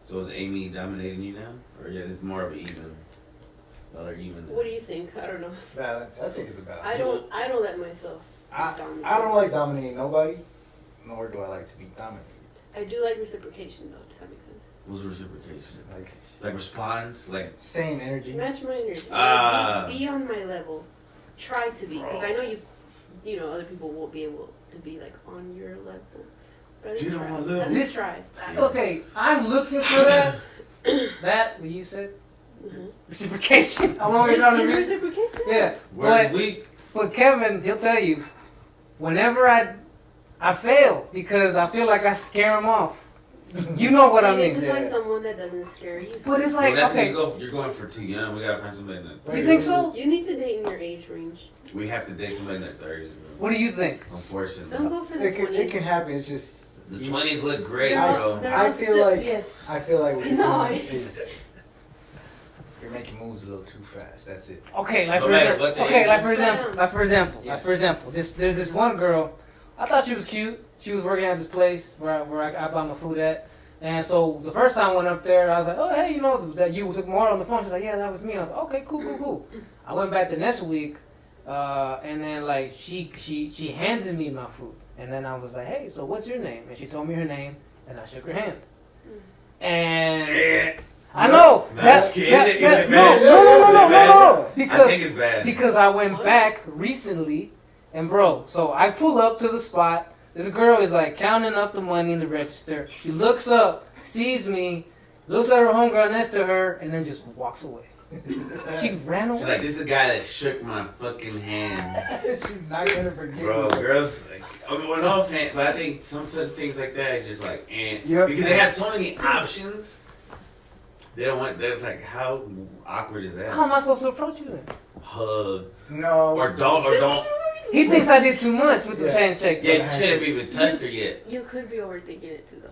E: So is Amy dominating you now? Or yeah, it's more of an even? Well, they're even.
C: What do you think? I don't know.
D: Balance. I think it's a balance.
C: I don't let myself dominate.
D: I don't like dominating nobody, nor do I like to be dominated.
C: I do like reciprocation, though. Does that make sense?
E: What's reciprocation?
D: Like
E: Respond? Like,
D: same energy.
C: Match my energy.
E: Ah.
C: Be on my level. Try to be, because I know other people won't be able to be like on your level. But at least
E: Get on
C: try.
E: my level.
C: At least try.
B: Okay, I'm looking for that. That, what you said?
C: Mm-hmm.
B: Reciprocation. I want to know.
C: Reciprocation.
B: Yeah.
E: word of the week.
B: But Kevin, he'll tell you, whenever I fail because I feel like I scare him off. You know what
C: So
B: I
C: you need
B: mean?
C: to find someone that doesn't scare you.
B: But it's
E: Well,
B: like,
E: that's
B: okay,
E: you're going for too young. We gotta find somebody that.
B: you think so?
C: You need to date in your age range.
E: We have to date somebody in their 30s, bro.
B: What do you think?
E: Unfortunately.
C: Don't go for the 20s.
D: It can happen. It's just
E: The 20s look great,
C: They're
E: bro.
C: all- they're
D: I
C: all
D: feel
C: still-
D: like-
C: yes.
D: I feel like what you're
C: No,
D: doing
C: I-
D: is you're making moves a little too fast. That's it.
B: Okay, like
E: No
B: for
E: matter
B: example,
E: what they
B: okay,
E: is.
B: like for example,
D: Yes.
B: there's this one girl. I thought she was cute. She was working at this place where I buy my food at. And so the first time I went up there, I was like, oh, hey, that you took more on the phone. She's like, yeah, that was me. And I was like, okay, cool. I went back the next week, and then, like, she handed me my food. And then I was like, hey, so what's your name? And she told me her name, and I shook her hand. And I know.
E: No, just kidding. Is it bad?
B: No.
E: I think it's bad.
B: Because I went back recently, and bro, so I pull up to the spot. This girl is like counting up the money in the register. She looks up, sees me, looks at her homegirl next to her, and then just walks away. She ran away.
E: She's like, this is the guy that shook my fucking hand.
D: She's not gonna forget.
E: Bro, girls, like, I mean, well, no offense, but I think some things like that is just like,
D: Yep.
E: because they have so many options. They don't want. That's like, how awkward is that?
B: How am I supposed to approach you then?
E: Hug
D: No.
E: or don't.
B: He thinks I did too much with the
D: Yeah.
B: handshake.
E: Yeah, you shouldn't have even touched her yet.
C: You could be overthinking it too, though.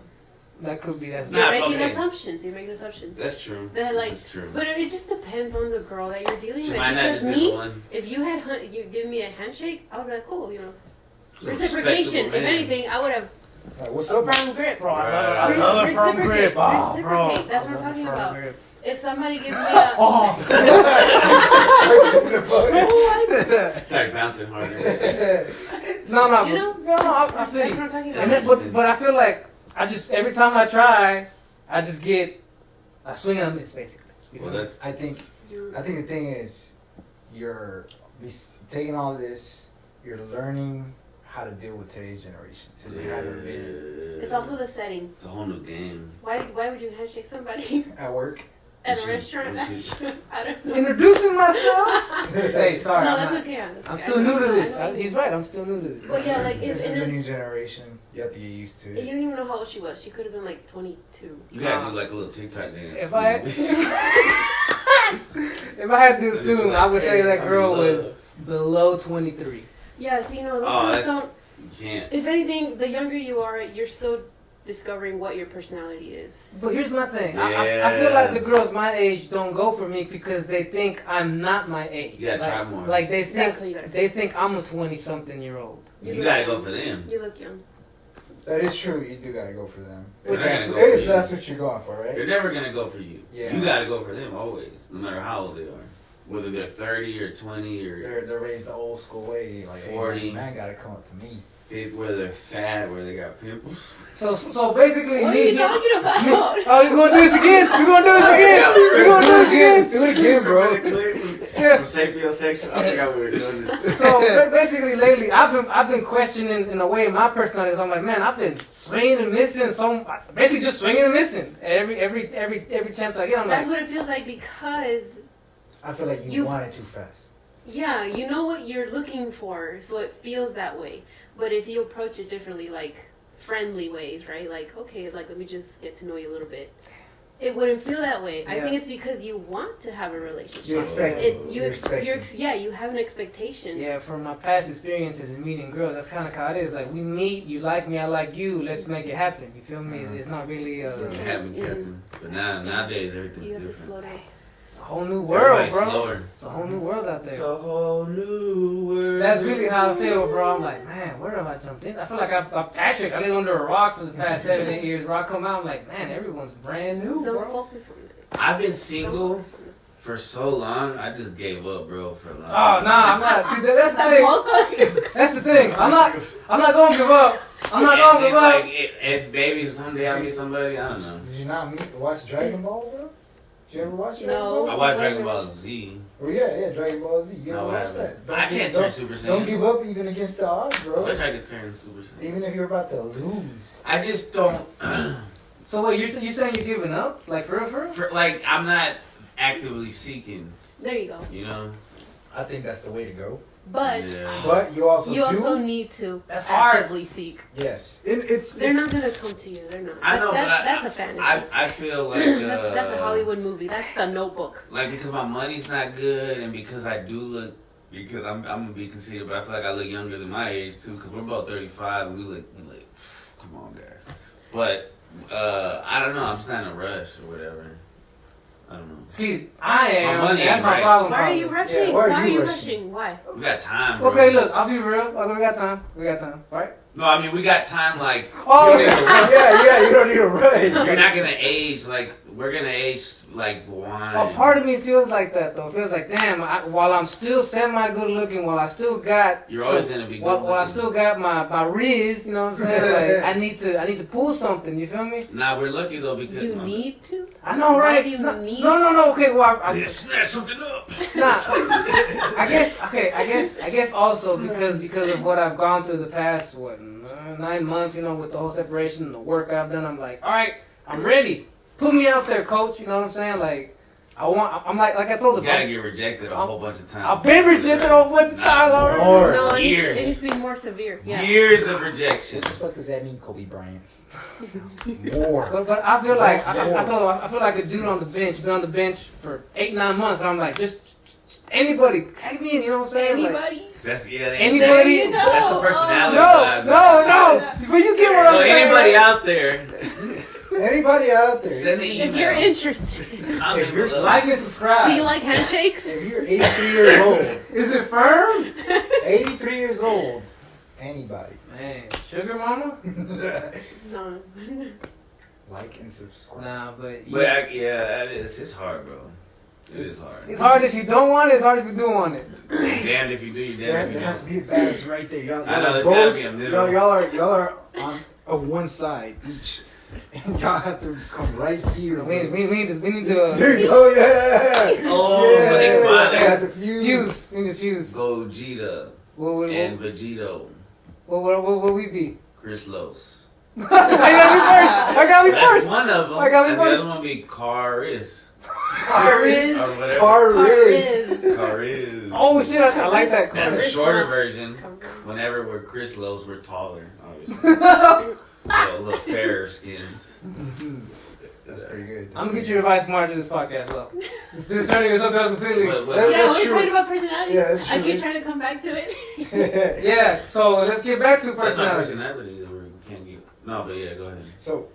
B: That could be. That's
E: Nah,
C: You're making
E: okay.
C: assumptions. You're making assumptions.
E: That's true.
C: That, like,
E: This is true.
C: But it just depends on the girl that you're dealing
E: She
C: with.
E: might not
C: Because
E: just be the
C: me,
E: one.
C: if you had you give me a handshake, I would be like, cool,
E: Respectable
C: Reciprocation. If
E: man.
C: anything, I would have
D: Like, what's
C: a
D: up?
C: firm grip.
B: bro. I
E: Right.
B: love a firm grip. Oh, bro.
C: Reciprocate. That's what I'm
B: I love a
C: talking
B: firm
C: about.
B: grip.
C: If somebody gives me a
B: Oh,
E: It's like bouncing harder.
B: no,
C: you know,
B: I feel
C: that's
B: you.
C: what I'm talking
B: And
C: about.
B: then, but I feel like every time I try, I just get a swing and a miss basically. You
E: Well,
B: know?
E: that's
D: I think the thing is, you're taking all this, you're learning how to deal with today's generation. Since you haven't been
C: It's also the setting.
E: It's a whole new game.
C: Why would you handshake somebody
D: at work.
C: at
E: Which
C: a
E: is-
C: restaurant?
E: which is-
C: I don't know.
B: Introducing myself. Hey, sorry.
C: No,
B: I'm
C: that's
B: not-
C: okay.
B: I'm still new to this. He's right. I'm still new to this.
C: But yeah, like
D: This is
C: in
D: the new generation. You have to get used to
C: you
D: it.
C: don't even know how old she was. She could have been like 22.
E: You gotta do like a little TikTok dance.
B: If I had to assume, I would say that girl was below 23.
C: Yeah, so those
E: Oh,
C: girls
E: that's-
C: don't.
E: You can't.
C: If anything, the younger you are, you're still discovering what your personality is.
B: But here's my thing. I feel like the girls my age don't go for me because they think I'm not my age.
E: You gotta
B: like,
E: try more.
B: Like they
C: That's what you gotta
B: think I'm a 20-something-year-old.
E: You
C: look
E: gotta
C: young.
E: go for them.
C: You look young.
D: That is true. You do gotta go for them.
E: They're
D: If
E: not
D: that's,
E: gonna go for
D: if
E: you.
D: that's what you're going for,
E: They're
D: right?
E: never gonna go for you.
D: Yeah.
E: You gotta go for them always, no matter how old they are. Whether they're 30 or 20 or
D: They're raised the old school way. Like,
E: 40.
D: hey, man, gotta come up to me.
E: 50, whether they're fat, whether they got pimples.
B: So basically,
C: What are you talking about?
B: Oh, you gonna do this again? You gonna do this again? You gonna do this again?
D: Do it again, bro.
E: From sapiosexual. I forgot we were doing this.
B: So basically, lately, I've been questioning in a way my personality. So I'm like, man, I've been swinging and missing. So basically, just swinging and missing every chance I get. I'm
C: That's
B: like,
C: what it feels like because
D: I feel like you want it too fast.
C: yeah, you know what you're looking for, so it feels that way. But if you approach it differently, like friendly ways, right? Like, okay, like let me just get to know you a little bit. It wouldn't feel that way. I think it's because you want to have a relationship.
D: You expect
C: it. You have an expectation.
B: yeah, from my past experiences in meeting girls, that's kind of how it is. Like we meet, you like me, I like you. Let's make it happen. You feel me? It's not really.
E: It can happen, Captain. But nowadays everything's
C: You have to
E: different.
C: slow down.
B: It's a whole new world,
E: Everybody's
B: bro.
E: slower.
B: It's a whole new world out
E: It's
B: there.
E: a whole new world.
B: That's really how I feel, bro. I'm like, man, where have I jumped in? I feel like I'm Patrick. I live under a rock for the past 7-8 years. Where I come out, I'm like, man, everyone's brand new,
C: Don't
B: bro.
C: focus on it.
E: I've been
C: Don't
E: single
C: focus on it.
E: for so long. I just gave up, bro. For a long
B: Oh, nah, I'm not. See, that's the thing.
C: Tampoco.
B: That's the thing. I'm not gonna give up. I'm not gonna give up.
E: Like, if maybe someday I meet somebody, I don't know.
D: Did you not watch Dragon Ball, bro? Did you ever watch Dragon
C: No.
D: Ball?
E: I watched Dragon Ball Z.
D: Oh yeah, Dragon Ball Z. You ever
E: No, I
D: watch
E: haven't.
D: that?
E: I can't turn Super Saiyan.
D: Don't give up even against the odds,
E: I
D: bro.
E: wish I could turn Super Saiyan.
D: Even if you're about to lose.
E: I just don't.
B: So wait, you saying you're giving up? Like for real?
E: Like, I'm not actively seeking,
C: There you go.
E: you know?
D: I think that's the way to go.
C: But
E: Yeah.
D: But you also
C: you
D: do.
C: also need to
B: That's hard.
C: actively seek.
D: Yes.
C: They're not gonna come to you. They're not.
E: I know,
C: that's
E: but
C: a fantasy.
E: I feel like
C: that's a Hollywood movie. That's the Notebook.
E: Like, because my money's not good, and because I do look, because I'm gonna be conceited, but I feel like I look younger than my age too. Because we're both 35, and we look, come on, guys. But I don't know. I'm just not in a rush or whatever. I don't know.
B: See, I am.
E: My money
B: That's
E: ain't
B: my
E: right.
B: problem.
C: Why are you rushing?
D: Yeah, why are
C: Why are
D: you
C: you
D: rushing?
C: rushing? Why?
E: We got time, bro.
B: Okay, look, I'll be real. Okay, we got time. We got time, right?
E: No, I mean we got time. Like,
B: Oh,
D: yeah, you don't need a rush.
E: you're not gonna age. Like, we're gonna age like wine.
B: a part of me feels like that though. It feels like, damn, while I'm still semi good looking, while I still got,
E: You're always gonna be good
B: while I
E: looking.
B: still got my riz, you know what I'm saying? Like I need to pull something. You feel me?
E: Nah, we're lucky though because
C: You need to.
B: I know,
C: Why
B: right?
C: do you
B: no,
C: need
B: no. Okay, well,
E: yeah, snatch something up.
B: nah. I guess also because of what I've gone through the past 9 months, you know, with the whole separation and the work I've done. I'm like, all right, I'm ready. Put me out there, coach. You know what I'm saying? Like, I'm like I told
E: You
B: him.
E: gotta get rejected a whole bunch of times.
B: I've been rejected a whole bunch of times already.
D: More.
C: No, it
E: Years.
C: needs to be more severe. Yeah.
E: Years of rejection.
D: What the fuck does that mean, Kobe Bryant? More.
B: But I feel like I told him I feel like a dude on the bench, been on the bench for 8-9 months, and I'm like, just anybody, tag me in. You know what I'm saying? Like,
C: Anybody?
E: That's
B: Anybody?
C: There you go.
E: That's the personality.
B: no. But you get what
E: So
B: I'm saying.
E: anybody
B: right?
E: out there,
D: Anybody out there?
E: send me
C: If you're
E: email.
C: interested,
E: Comment
D: If you're
E: below.
B: Like and subscribe.
C: do you like handshakes?
D: If you're 83 years old,
B: Is it firm?
D: 83 years old, anybody.
B: Man, sugar mama?
C: No.
D: Like and subscribe.
B: Nah, but
E: But that is. It's hard, bro. It is hard.
B: it's hard if you don't want it. It's hard if you do want it.
E: Damned if you do, you
D: There
E: damned if
D: there
E: you
D: has to
E: don't.
D: be a balance right there. Y'all,
E: I know, there's
D: both-
E: gotta be a middle.
D: Y'all are on one side each. And y'all have to come right here.
B: We
D: bro.
B: need to
D: There you go, yeah.
E: Oh,
D: yeah,
E: but they combine
D: yeah,
E: it.
D: the fuse.
B: fuse. We need to fuse.
E: Gogeta
B: What
E: and Vegito,
B: would we be?
E: Chris Los.
B: I got me
E: That's
B: first.
E: one of them.
B: I got me
E: and
B: first.
E: the other one be Caris.
C: Riz.
E: Or whatever.
D: Car is.
C: Riz.
E: Caris.
B: Oh shit! I like that.
E: That's a
C: Chris
E: shorter
C: Los.
E: version.
C: Caris.
E: Whenever we're Chris Los, we're taller, obviously. little fairer skins.
D: That's pretty good.
B: I'm gonna get your advice more after this podcast, though. This is turning into something else completely.
E: But-
D: That-
C: Yeah,
D: that's
C: we're
D: true.
C: talking about personalities.
D: Yeah, that's
C: I
D: true.
C: keep trying to come back to it.
B: Yeah. So let's get back to
E: That's not
B: personality.
E: personality that we can't get. No, but yeah, go ahead.
D: So,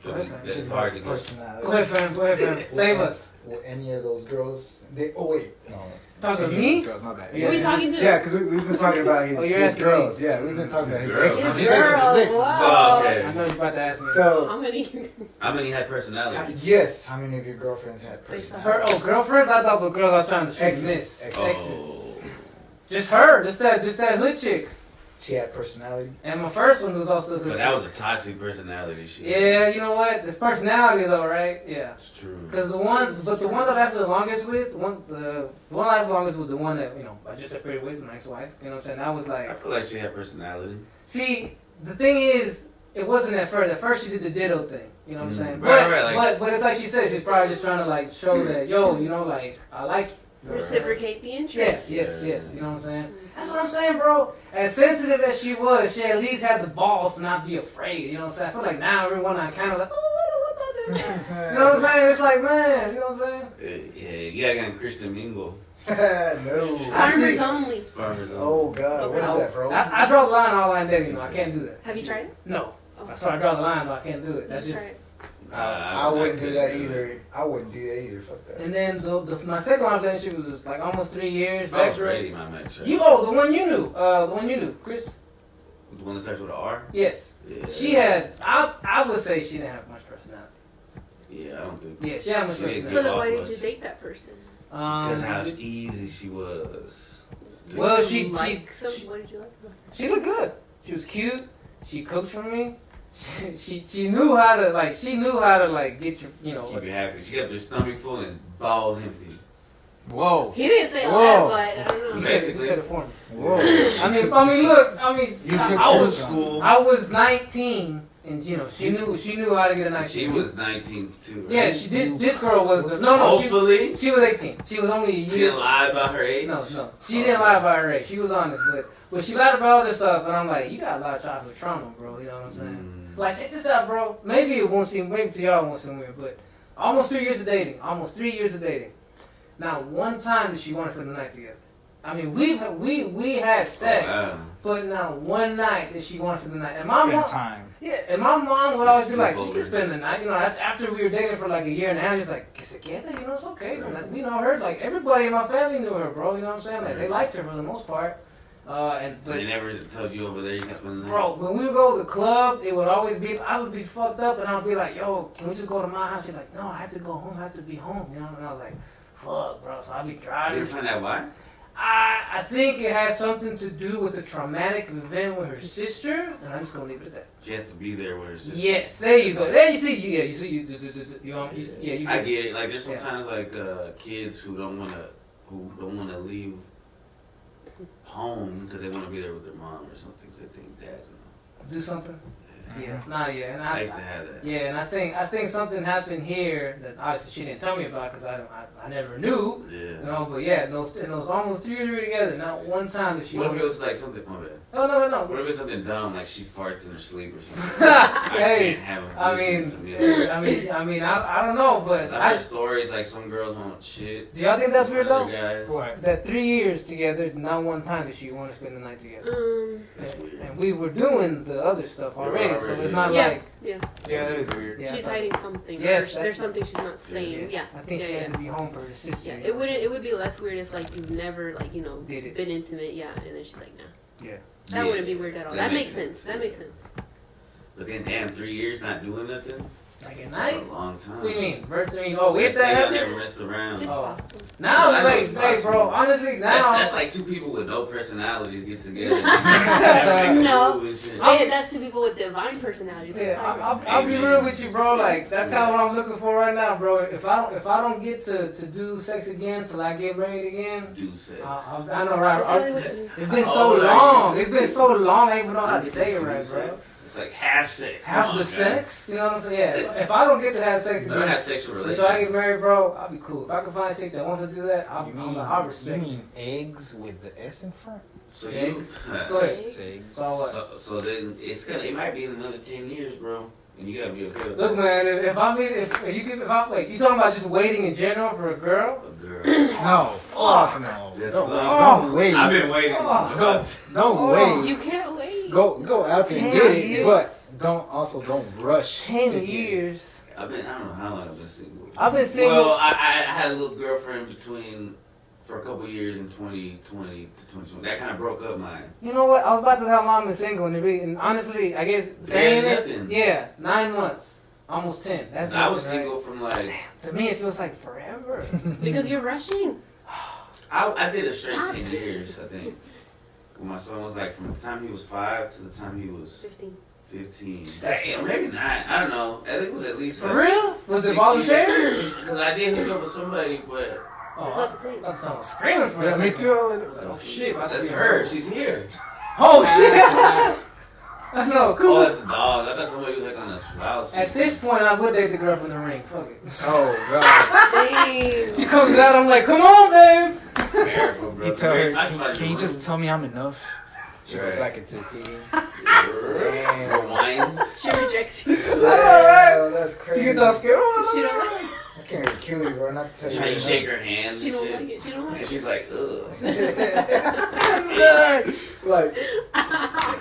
E: Go ahead. It's hard to get.
D: personality.
B: Go ahead, fam. Go ahead, fam. Save us.
D: Will any of those girls? Oh wait, no.
B: Talk to
D: Any of
B: me?
D: those girls, my bad.
B: Yeah.
C: Who are you talking to?
D: Yeah, because we've been talking about his,
B: Oh, you're
D: his
B: asking
D: girls.
B: me.
D: Yeah, we've been talking about his
E: Girls.
D: exes.
E: His
D: His
C: girls,
D: exes.
C: wow.
E: Oh,
B: I
E: okay.
B: know you're about to ask me.
D: So,
C: How many?
E: How many had personality?
D: yes, how many of your girlfriends had
C: Based on
D: personalities?
B: Girlfriends? I thought the girls I was trying to shoot and
D: Exes.
B: miss.
D: Exes.
E: Oh.
B: Just her. Just that hood chick.
D: She had personality.
B: And my first one was also.
E: But that was a toxic personality shit.
B: Yeah, you know what? It's personality though, right? Yeah.
E: It's true.
B: Because the one that I lasted the longest with, the one I lasted the longest was the one that I just separated with my ex-wife. You know what I'm saying? That was like.
E: I feel like she had personality.
B: See, the thing is, it wasn't at first. At first, she did the ditto thing. You know what I'm saying?
E: Right,
B: but it's like she said, she's probably just trying to like show that, like I like you.
C: Reciprocate the interest.
B: Yes. You know what I'm saying? That's what I'm saying, bro. As sensitive as she was, she at least had the balls to not be afraid. You know what I'm saying? I feel like now everyone I kind of like, oh, what about this? You know what I'm saying? It's like, man, you know what I'm saying?
E: Yeah, you gotta get on Kristen Mingle.
D: No.
C: Farmers only.
E: Farmers only.
D: Oh God, what is that, bro?
B: I draw the line on online dating. I can't do that.
C: Have you tried it?
B: No.
C: Oh.
B: That's why I draw the line, though. I can't do it. That's
C: You
B: just.
C: tried it?
D: I wouldn't do that either. I wouldn't do that either. Fuck that.
B: And then my second long relationship was like almost 3 years.
E: That was Brady, my match. Right?
B: The one you knew, Chris.
E: The one that starts with an R?
B: Yes.
E: Yeah.
B: She had. I would say she didn't have much personality.
E: Yeah, I don't think.
B: Yeah, she had much
E: She didn't
B: personality.
C: So then
E: off
C: why did
E: much.
C: you date that person?
E: Because how easy she was.
B: Well,
C: Did
B: she
C: you like some? What did you like about her?
B: she looked good. She was cute. She cooked for me. She knew how to get your
E: Keep you happy. She got her stomach full and balls empty.
D: Whoa.
C: He didn't say all
D: Whoa.
C: that, but I don't
B: You
C: know.
B: said it for me.
D: Whoa.
B: Look.
E: I was school.
B: I was 19, and she knew how to get a 19.
E: She was 19 too, right?
B: Yeah, she did. This girl was no.
E: Hopefully.
B: She was 18. She was only a
E: She
B: year.
E: didn't lie about her age?
B: No. She didn't lie about her age. She was honest, but she lied about other stuff, and I'm like, you got a lot of childhood trauma, bro. You know what I'm saying? Like, check this out, bro. Maybe to y'all it won't seem weird, but almost 3 years of dating. Not one time did she want to spend the night together. I mean, we had sex, but not one night did she want to spend the night. And my mom,
D: time.
B: yeah, and my mom would always be like, she can spend the night. After we were dating for like a year and a half, she's like, get together, it's okay. We know her. Like, everybody in my family knew her, bro. You know what I'm saying? Like, they liked her for the most part. But
E: they never told you over there you can spend the night?
B: bro, when we would go to the club, it would always be, I would be fucked up, and I would be like, yo, can we just go to my house? She's like, no, I have to go home. I have to be home, And I was like, fuck, bro. So I'd be
E: Did
B: driving.
E: you find out why?
B: I think it has something to do with a traumatic event with her sister, and I'm just gonna leave it at that.
E: She has to be there with her sister.
B: Yes, there you go. There you see, you
E: I get it. Like there's sometimes like kids who don't wanna leave home because they want to be there with their mom or something. Cause they think dad's
B: do something.
D: Mhm.
B: Yeah, and
E: I used to have that.
B: yeah, and I think something happened here that obviously she didn't tell me about because I never knew.
E: Yeah.
B: But yeah, in those almost 3 years we were together, not one time did she.
E: What if it was like something? My bad.
B: No.
E: What if it's something dumb like she farts in her sleep or something? I
B: Hey,
E: can't have her
B: I
E: listen to me.
B: I don't know, but
E: I've heard stories like some girls won't shit.
B: do y'all think that's weird though?
E: Other guys.
D: What?
B: That 3 years together, not one time did she want to spend the night together.
E: That's weird.
B: And we were doing the other stuff already, so it's not
C: Yeah.
B: like.
C: Yeah.
D: Yeah, that is weird.
B: Yeah,
C: She's
B: so-
C: hiding something.
B: Yes,
C: There's something she's not saying. Yeah.
B: I think she had to be home for her sister.
C: Yeah.
B: you
C: It
B: know,
C: wouldn't.
B: so-
C: It would be less weird if like you've never
B: Did it.
C: been intimate. Yeah. And then she's like, nah.
B: Yeah.
C: That wouldn't be weird at all.
E: That
C: That makes
E: makes
C: sense. That makes sense.
E: But then, damn, 3 years not doing nothing?
B: Like at
E: That's
B: night?
E: a long time.
B: What do you mean? If that
E: Say y'all
B: happened?
E: never messed around.
C: It's
B: Oh.
C: possible.
B: Now,
E: I know
B: hey,
E: it's
B: hey, bro,
E: possible.
B: honestly, now.
E: That's like two people with no personalities get together.
C: No.
E: Move and shit.
C: That's two people with divine personalities.
B: Yeah, I'll be real with you, bro. Like that's kind of what I'm looking for right now, bro. If I don't get to do sex again till I get married again,
E: Do sex.
B: I know, right?
C: That's really what you mean.
B: It's been
E: How
B: so
E: old are
B: long.
E: you?
B: It's been so long. I don't even know how to say it
E: Do
B: right,
E: sex.
B: bro.
E: It's like half sex. Come
B: Have
E: on,
B: the
E: guys.
B: sex, you know what I'm saying? Yeah. If I don't get to have sex
E: Don't
B: again,
E: have sexual
B: until I
E: relations.
B: get married, bro, I'll be cool. If I can find a chick that wants to do that, I'll respect.
D: You mean eggs with the S in front?
E: So
B: Sex?
E: you,
B: Go ahead.
D: Eggs.
B: So what?
E: so then it might be in another 10 years, bro, and you gotta be okay with
B: Look, man, if you talking about just waiting in general for a girl?
E: a girl.
D: No. Fuck no.
E: That's
D: Don't,
E: long.
D: don't wait.
E: I've been waiting.
D: Don't wait.
C: You can't wait.
D: Go out and
B: 10
D: get it,
B: years.
D: but don't rush.
B: 10
D: to get it.
B: years.
E: I don't know how long I've been single.
B: I've been single.
E: Well, I had a little girlfriend for a couple years in 2020 to 2020. That kind of broke up mine.
B: You know what? I was about to tell how long I've been single, and honestly, I guess saying
E: nothing.
B: it, yeah, 9 months, almost 10. That's
E: I was
B: nothing, right?
E: single from like
B: To me, it feels like forever.
C: Because you're rushing.
E: I did a straight 10 years, I think. when my son was like from the time he was 5 to the time he was
C: 15.
E: 15. Damn, maybe not. I don't know. I think it was at least.
B: For real? Was it
E: 6
B: voluntary?
E: years. Because I did hook up with somebody, but
B: Oh,
C: It's not the same.
B: that's someone screaming for
D: Yeah,
B: us.
D: me too.
B: Oh shit,
E: that's her. She's here.
B: Oh shit! I know.
E: Oh,
B: Cool.
E: that's the dog. I thought somebody was like on a spouse.
B: At this point, I would date the girl from the ring. Fuck it.
D: Oh god.
C: Dang.
B: She comes out, I'm like, come on, babe.
E: Careful, bro.
D: You tell her,
E: Talk about
D: can you
E: your
D: just
E: room.
D: tell me I'm enough? She goes
E: Right.
D: back into the TV.
E: Damn. Rewinds.
C: She rejects you.
D: Damn, that's crazy.
B: She gets all scared. Oh,
C: She
B: no.
C: don't like it.
D: I can't really kill you, bro. Not to tell you.
E: Trying to shake her hand.
C: She
E: and
C: don't
E: shit.
C: like it. She don't like
E: And
C: it.
E: she's like, ugh.
D: Like,
E: Like,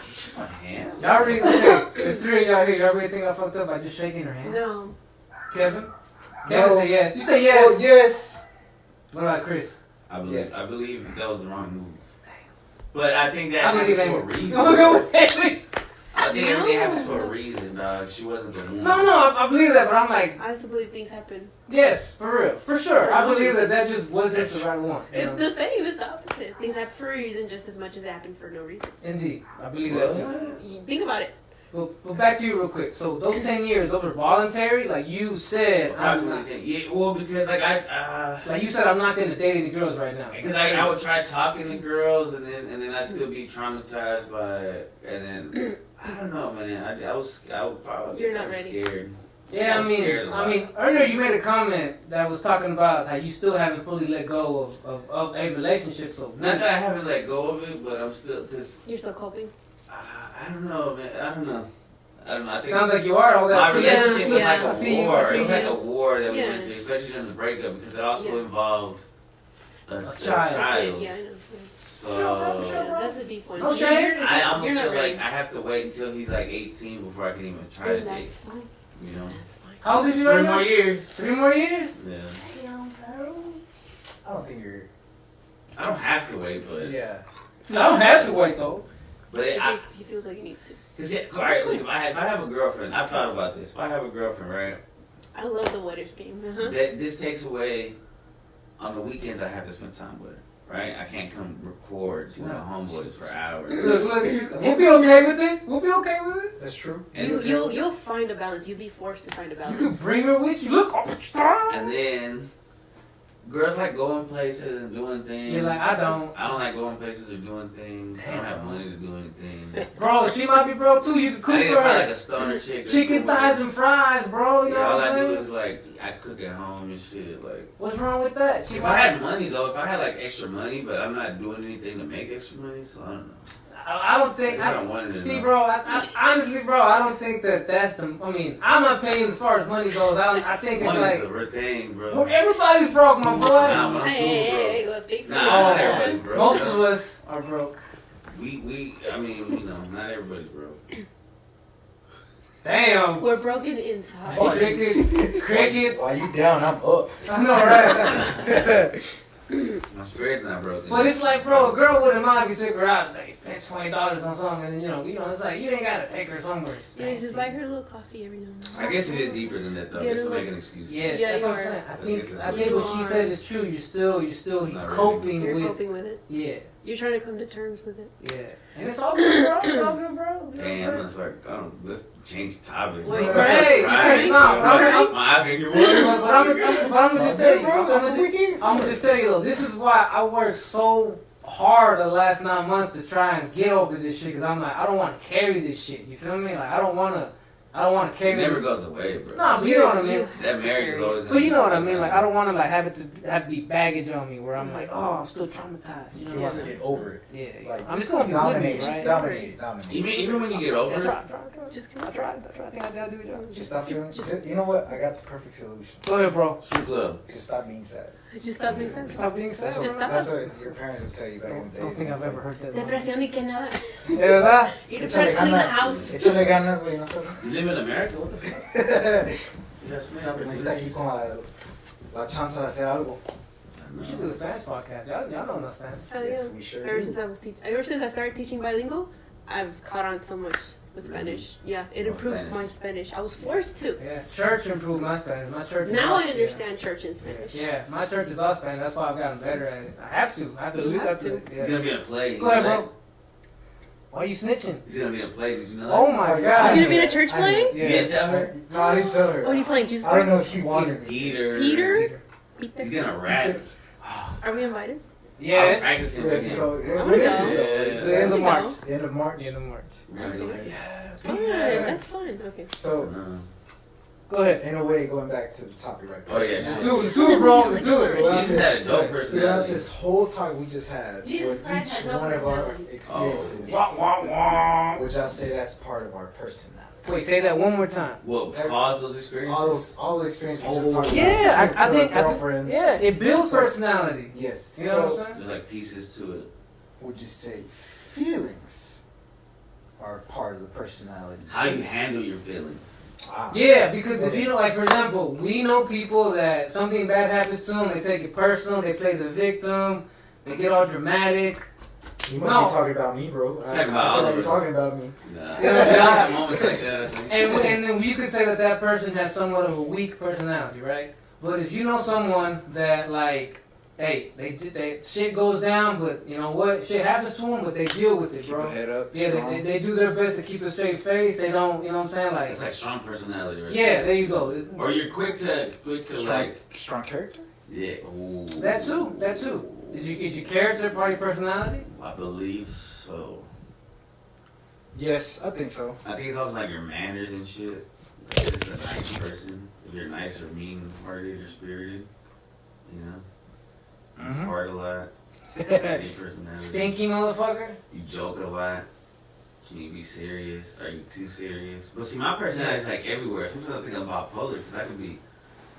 E: you shook my hand?
B: Y'all really, okay, there's 3 of y'all here. Y'all really think I fucked up by just shaking her hand?
C: No.
B: Kevin?
D: No.
B: Kevin said yes. You say yes.
D: oh yes.
B: What about Chris?
D: Yes.
E: I believe that was the wrong move. But I think that
B: I believe
E: happened
B: that.
E: for a reason.
B: I'm gonna go with Haley.
E: I think everything
C: No.
E: happens for a reason, dog. She wasn't the one.
B: No, I believe that, but I'm like,
C: I also believe things happen.
B: yes, for real, for sure. I believe that just wasn't the right one. you
C: It's
B: know?
C: the same. It's the opposite. Things happen for a reason just as much as they happen for no reason.
B: Indeed, I believe that too.
E: What?
C: You think about it.
B: But back to you real quick. So those 10 years, those were voluntary. Like you said, I'm
E: Approximately
B: not,
E: 10. Yeah, well, because like
B: like you said, I'm not gonna date any girls right now.
E: because I would try talking to girls and then I'd still be traumatized by it, and then I don't know, man. I would probably
C: You're not
E: I was
C: ready.
E: scared.
B: Yeah,
E: I'm scared a lot.
B: earlier you made a comment that was talking about how you still haven't fully let go of a relationship. So
E: Not that I haven't let go of it, but I'm still because
C: You're still coping.
E: I don't know, man. I don't know. I think
B: sounds like you are all that.
E: my
B: See,
E: relationship was
C: yeah.
E: like
B: I see
E: a
B: you,
E: war.
B: I see
E: It was like
B: you.
E: a war that we
C: Yeah.
E: went through, especially during the breakup, because it also
C: Yeah.
E: involved a
B: child.
C: Yeah, I know.
E: So
C: Yeah, that's a deep one.
B: No
C: So
B: shame.
C: you're-
E: I almost
C: you're not
E: feel
C: ready.
E: like I have to wait until he's like 18 before I can even try to
C: And
E: date.
C: that's fine.
E: You know,
C: That's fine.
B: How old is you right
E: 3
B: now?
E: more years.
B: 3 more years?
E: Yeah,
D: I don't think you're.
E: I don't have to wait, but
D: Yeah.
B: I don't have to wait though.
E: but
C: If
E: I,
C: he feels like he needs to.
E: cause it, all right, look, if I have a girlfriend, I've thought about this. If I have a girlfriend, right,
C: I love the what if game. Uh-huh.
E: that this takes away on the weekends I have to spend time with her. Right, I can't come record with my homeboys for hours.
B: Look, we'll be okay with it. We'll be okay with it.
D: That's true.
E: And
C: You'll find a balance. You'll be forced to find a
B: You can
C: balance.
B: bring her with you. Look,
E: And then girls like going places and doing things.
B: you're like, I don't.
E: I don't like going places or doing things. I don't have money to do anything.
B: Bro, she might be broke too. You can
E: I
B: cook
E: need to
B: for
E: find like
B: her.
E: a stoner chick. that's
B: Chicken
E: cool
B: thighs
E: with
B: and fries, bro. You
E: it.
B: know
E: Yeah, all
B: what I'm
E: I do
B: saying?
E: is like I cook at home and shit. Like
B: What's wrong with that? She
E: if I
B: might.
E: had money though, if I had like extra money, but I'm not doing anything to make extra money, so I don't know.
B: I don't think.
E: That's what I wanted to
B: See,
E: know.
B: bro. I honestly, bro, I don't think that's the. I mean, I'm not paying as far as money goes. I think it's
E: Money's
B: like
E: the real thing, bro.
B: well, everybody's broke, my boy.
E: Nah, but I'm
C: Hey,
E: super
C: go speak for
E: Nah,
C: yourself.
E: not everybody's broke.
B: Most of us are broke.
E: I mean, you know, not everybody's broke.
B: Damn.
C: We're broken inside.
D: Oh,
B: Crickets.
D: While you down, I'm up.
B: I know, right?
E: My spirit's not broken.
B: But it's like, bro, a girl wouldn't mind if you took her out. Like, spend $20 on something, and you know, it's like you ain't gotta take her somewhere.
C: Yeah, just buy her a little coffee every now and then.
E: I guess it is deeper than that though.
C: Yeah,
E: Just to
C: no,
E: make an excuse.
B: Yes,
C: Yeah,
B: that's
C: you
B: what I'm
C: are.
B: saying.
E: Let's
B: I
E: get
B: think
E: this
B: what she
C: right.
B: said is true. You're still
E: Not really.
B: coping
C: You're
B: with.
C: coping with it.
B: Yeah,
C: You're trying to come to terms with it.
B: yeah, and it's all good, bro. It's all good, bro.
E: Damn, it's like, let's change topic.
C: Wait,
E: bro.
B: right,
E: Right,
B: no,
E: so,
B: bro,
E: my eyes are getting
B: But I'm gonna just tell you,
D: Bro, that's what we here.
B: I'm gonna just tell you though, this is why I worked so hard the last 9 months to try and get over this shit. Cause I'm like, I don't want to carry this shit. You feel me? Like I don't want to
E: It
B: carry
E: never
B: this.
E: goes away, bro.
B: Nah, but you know what I
C: You
B: mean.
C: have
E: That
C: to
E: marriage is
C: carry
E: always
C: it.
E: gonna
B: But
E: be
B: you know what I
E: stuck
B: mean.
E: down.
B: Like I don't want to like have to be baggage on me where I'm like, oh, I'm still traumatized. You know
D: He
B: what
D: wants
B: I'm
D: to
B: saying?
D: get over it.
B: Yeah,
D: Like,
B: I'm just gonna be with
D: dominate,
B: me, right?
D: dominate.
E: Even when you get over
B: I
E: it,
B: try.
C: Just
B: I tried. I think I do a job.
D: Just stop feeling. You know what? I got the perfect solution.
B: Go ahead, bro.
E: strip club.
D: Just stop being sad.
C: Just stop being sad.
B: Stop being sad.
D: That's
B: bro.
C: Just stop.
D: That's what your parents would tell you back in the days.
B: Don't think
D: It's
B: I've ever
D: like,
B: heard that.
C: Depresión y que nada.
B: De verdad.
C: You just try to clean the house.
D: Échale ganas, güey. No sé.
E: You live in America? What the fuck? You have so many
D: No está aquí
E: opportunities.
D: con la chance de hacer algo.
B: We should do a Spanish podcast. Y'all know enough Spanish.
C: Oh,
D: Yes,
C: yeah.
D: we sure
C: Ever
D: do.
C: since I started teaching bilingual, I've caught on so much with
E: Really?
C: Spanish. Yeah, it
E: Oh,
C: improved
E: Spanish.
C: my Spanish. I was forced to.
B: Yeah, church improved my Spanish. My church. is
C: Now
B: all-
C: I understand church in Spanish.
B: Yeah, my church is all Spanish. That's why I've gotten better at it. I have to. I have to.
C: You have
B: that's
C: to.
B: it.
E: He's
B: Yeah.
E: gonna be in a play.
B: Go ahead, bro. Why are you snitching?
E: He's gonna be in a play. Did you know that?
B: Oh my
D: Oh,
B: god.
C: You gonna be in a church
D: I
C: play?
D: know.
E: You didn't tell her?
D: No, I didn't tell her.
C: What are you playing? Jesus
D: I don't know
C: Christ?
D: if she wanted me.
E: Peter.
C: Peter?
B: Peter.
E: He's gonna rap.
C: Are we invited?
E: I was
B: Yes.
E: practicing
D: Yes,
E: with him.
D: so,
C: I'm
D: when
C: gonna
D: is
C: go.
D: it though?
B: The end of
C: Let's
B: March.
C: go.
D: The end of March.
B: The end of March.
E: We're gonna be like,
C: Yeah, that's fun. Okay.
D: So,
B: Go ahead.
D: in a way, going back to the topic right
E: Oh, yeah,
D: personality.
B: Let's do it, bro. Let's do it.
D: Well,
E: Jesus had a dope
D: Throughout
E: personality.
D: this whole talk we just had,
C: Jesus
D: with
C: Christ
D: each
C: had no
D: one of our
C: personality.
D: experiences,
B: Wah, wah, wah.
D: which I'll say that's part of our personality.
B: Wait, say that one more time.
E: What caused those experiences?
D: All the experiences we just talked about.
B: Yeah, I think,
D: girlfriends.
B: yeah, it builds personality.
D: Yes.
B: You know
D: So,
B: what I'm saying?
E: There's like pieces to it.
D: would you say feelings are part of the personality?
E: How you handle your feelings.
D: Ah.
B: Yeah, because if you know, like for example, we know people that something bad happens to them, they take it personal, they play the victim, they get all dramatic.
D: You must
B: No.
D: be talking about me, bro. I
E: Talking about
D: feel
E: all
D: like
E: of
D: you're
E: us.
D: talking about me.
E: Nah.
B: You know what I'm
E: I
B: saying?
E: have moments like that, I think.
B: And then you could say that that person has somewhat of a weak personality, right? But if you know someone that like, hey, they shit goes down, but you know what, shit happens to them, but they deal with it,
D: Keep
B: bro.
D: your head up.
B: Yeah,
D: strong.
B: they do their best to keep a straight face. They don't, you know what I'm saying? Like,
E: It's like strong personality, right?
B: yeah, there you go.
E: Or you're quick to
D: strong,
E: like,
D: strong character.
E: yeah. Ooh.
B: That too. That too. Is your character part of your personality?
E: I believe so.
D: Yes, I think so.
E: I think it's also like your manners and shit. Like, this is a nice person. If you're nice or mean-hearted or spirited, you know. You
D: Mhm.
E: fart a lot. Deep personality.
B: Stinky motherfucker.
E: You joke a lot. Can you be serious? Are you too serious? But see, my personality is like everywhere. Sometimes I think I'm bipolar because I could be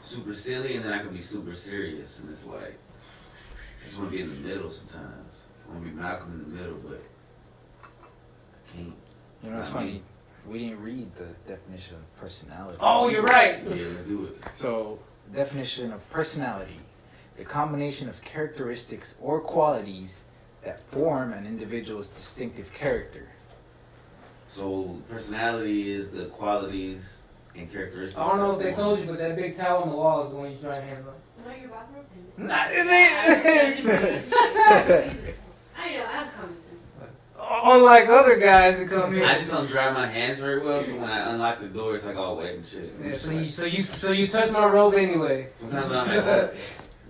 E: super silly and then I could be super serious, and it's like I just want to be in the middle sometimes. I want to be Malcolm in the middle, but I can't.
D: You know, it's
E: I
D: funny.
E: mean-
D: We didn't read the definition of personality.
B: Oh, you're right.
E: Yeah, let's do it.
D: So, definition of personality: a combination of characteristics or qualities that form an individual's distinctive character.
E: So personality is the qualities and characteristics.
B: I don't know if
E: that
B: they
E: form-
B: told you, but that big towel on the wall is the one you try to handle.
C: Not your bathroom?
B: Not is it?
C: I know, I've come.
B: Unlike other guys who come here.
E: I just don't dry my hands very well, so when I unlock the door, it's like all wet and shit.
B: Yeah, so you touch my robe anyway.
E: Sometimes when I'm at home,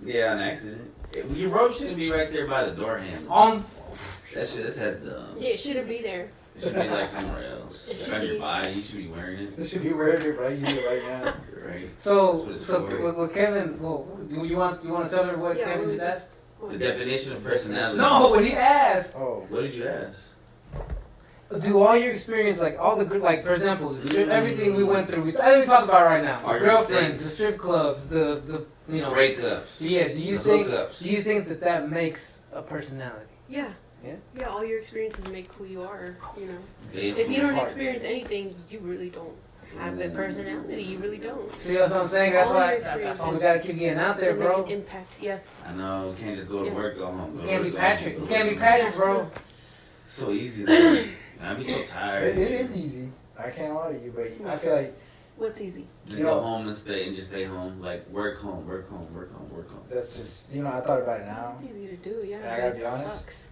E: yeah, on accident. Your robe shouldn't be right there by the door handle.
B: On
E: That shit, that's dumb.
C: Yeah, it shouldn't be there.
E: It should be like somewhere else.
C: It
E: Like
C: should
E: on your
C: be.
E: body, you should be wearing it.
D: This should be wearing it right here, right now.
E: Right.
B: so
E: That's what it's
B: so
E: for.
B: well, Kevin, well, you want to tell her what
C: Yeah,
B: Kevin
C: what
B: just
C: was
B: asked?
E: The definition of personality.
B: No, what he asked.
D: Oh,
E: What did you ask?
B: Do all your experience, like all the like, for example, the strip, everything we went through, everything we talked about right now,
E: All
B: the
E: your
B: girlfriends,
E: mistakes.
B: the strip clubs, the you know,
E: Breakups.
B: yeah. Do you
E: The
B: think
E: hookups.
B: that makes a personality?
C: Yeah.
B: Yeah?
C: Yeah, all your experiences make who you are, you know.
E: They
C: If you don't
E: influence-
C: experience anything, you really don't have that personality. You really don't.
B: See what I'm saying? That's
C: All
B: why
C: your
B: that's why we
C: experiences.
B: gotta keep getting out there,
C: They make
B: bro.
C: an impact. Yeah.
E: I know, you can't just go to
C: Yeah.
E: work, go home.
B: You
E: Go
B: can't
E: to
B: be
E: work, go
B: Patrick.
E: home,
B: You
E: go
B: can't
E: to
B: be
E: work.
B: Patrick, bro.
E: So easy, though. I'd be so tired.
D: it is easy. I can't lie to you, but I feel like
C: What's easy?
E: Just
D: You
E: go
D: know-
E: home and stay home. Like work home, work home, work home, work home.
D: that's just, I thought about it now.
C: It's easy to do. Yeah.
D: And I
C: but
D: gotta
C: it
D: be honest,
C: sucks.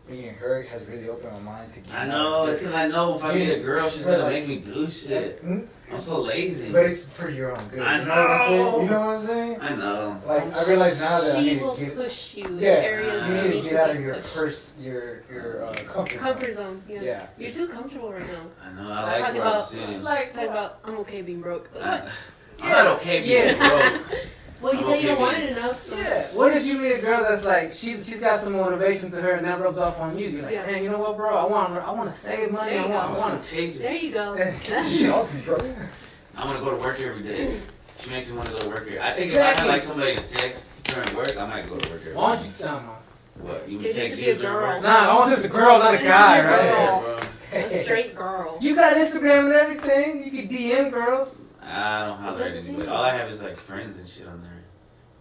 D: Meeting her has really opened my mind to get
E: I know, it's because I know if I meet a girl, she's
D: But
E: gonna
D: like-
E: make me do shit. I'm so lazy.
D: But it's for your own good.
E: I
D: You know what I'm saying?
E: know.
D: You know what I'm saying?
E: I know.
D: Like, I realize now that I
C: She
D: need
C: will
D: to get,
C: push you in
D: yeah,
C: areas
D: you
C: that
D: need
C: need
D: to get out
C: be
D: of your
C: pushed.
D: your comfort
C: Comfort
D: zone.
C: zone. Yeah.
D: Yeah.
C: You're too comfortable right now.
E: I know. I like
C: Talking
E: where I'm
C: about-
E: sitting.
B: Like,
C: Talk about I'm okay being broke. Like, what?
E: I'm not okay being broke.
C: Well, you
E: I'm
C: say you
E: okay
C: don't want
E: being-
C: it enough. So.
B: yeah. What if you meet a girl that's like she's got some motivation to her and that rubs off on you? You're like,
C: Yeah.
B: man, you know what, bro? I want to save money.
C: There you
B: I
C: go.
E: I'm
B: want.
E: contagious.
C: There you go.
E: I want to go to work every day. She makes me want to go to work every I think if I
B: Exactly.
E: had like somebody to text during work, I might go to work every
B: Why
E: day.
B: don't you?
E: What? You
C: It
E: would
C: needs
E: text
C: to be
E: you
C: a
E: during
C: girl.
E: work?
B: Nah, I want just a girl, not a guy,
C: It needs to be a
B: right?
C: girl.
E: Yeah, bro.
C: A straight girl.
B: You got Instagram and everything. You can DM girls.
E: I don't holler at anybody. All I have is like friends and shit on there.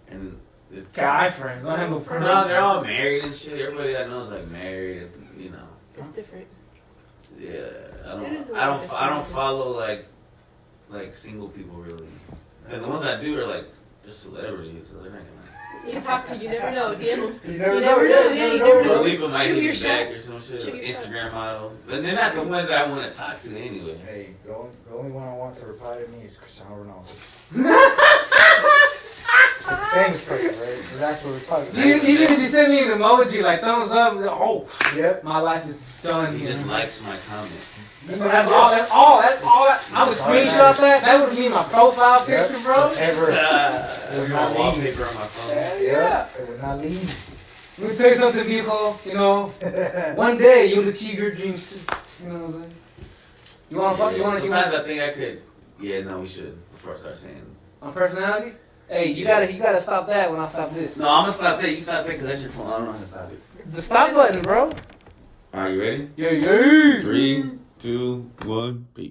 E: And the
B: Guy friends. Don't have no
E: No,
B: friends.
E: they're all married and shit. Everybody I know is like married, and, you know.
C: It's different.
E: Yeah,
C: It is a
E: I
C: little
E: don't
C: different.
E: follow like single people really. And the ones I do are like they're celebrities, so they're not gonna.
C: You can talk to you never know. DM them.
D: You never
C: You
D: know.
C: never know. Yeah, you never know.
E: People might
C: Shoot
E: hit
C: your
E: me back
C: shot.
E: or some shit.
C: Shoot your shot.
E: Instagram model, but they're not the ones that I want to talk to anyway.
D: Hey, the only one I want to reply to me is Cristiano Ronaldo. It's a famous person, right? So that's what we're talking about.
B: Even if you send me an emoji like thumbs up, oh,
D: Yep.
B: my life is done
E: He
B: here.
E: just likes my comments.
B: That's all. That's all. That's all. I would screenshot that. That would be my profile picture,
D: Yep.
B: bro.
D: Ever.
E: There's my wallpaper on my phone.
B: Hell
D: Yeah.
B: yeah.
D: It would not leave.
B: Let me tell you something, Miko. You know, one day you'll achieve your dreams too. You know what I'm saying? You want to? You want to?
E: Sometimes I think I could. Yeah, no, we should. Before I start saying.
B: On personality? Hey, you gotta stop that when I stop this.
E: No, I'm gonna stop that. You stop that because that's your phone. I don't know how to stop it.
B: The stop button, bro.
E: Are you ready?
B: Yeah, yeah.
E: 3, 2, 1, peace.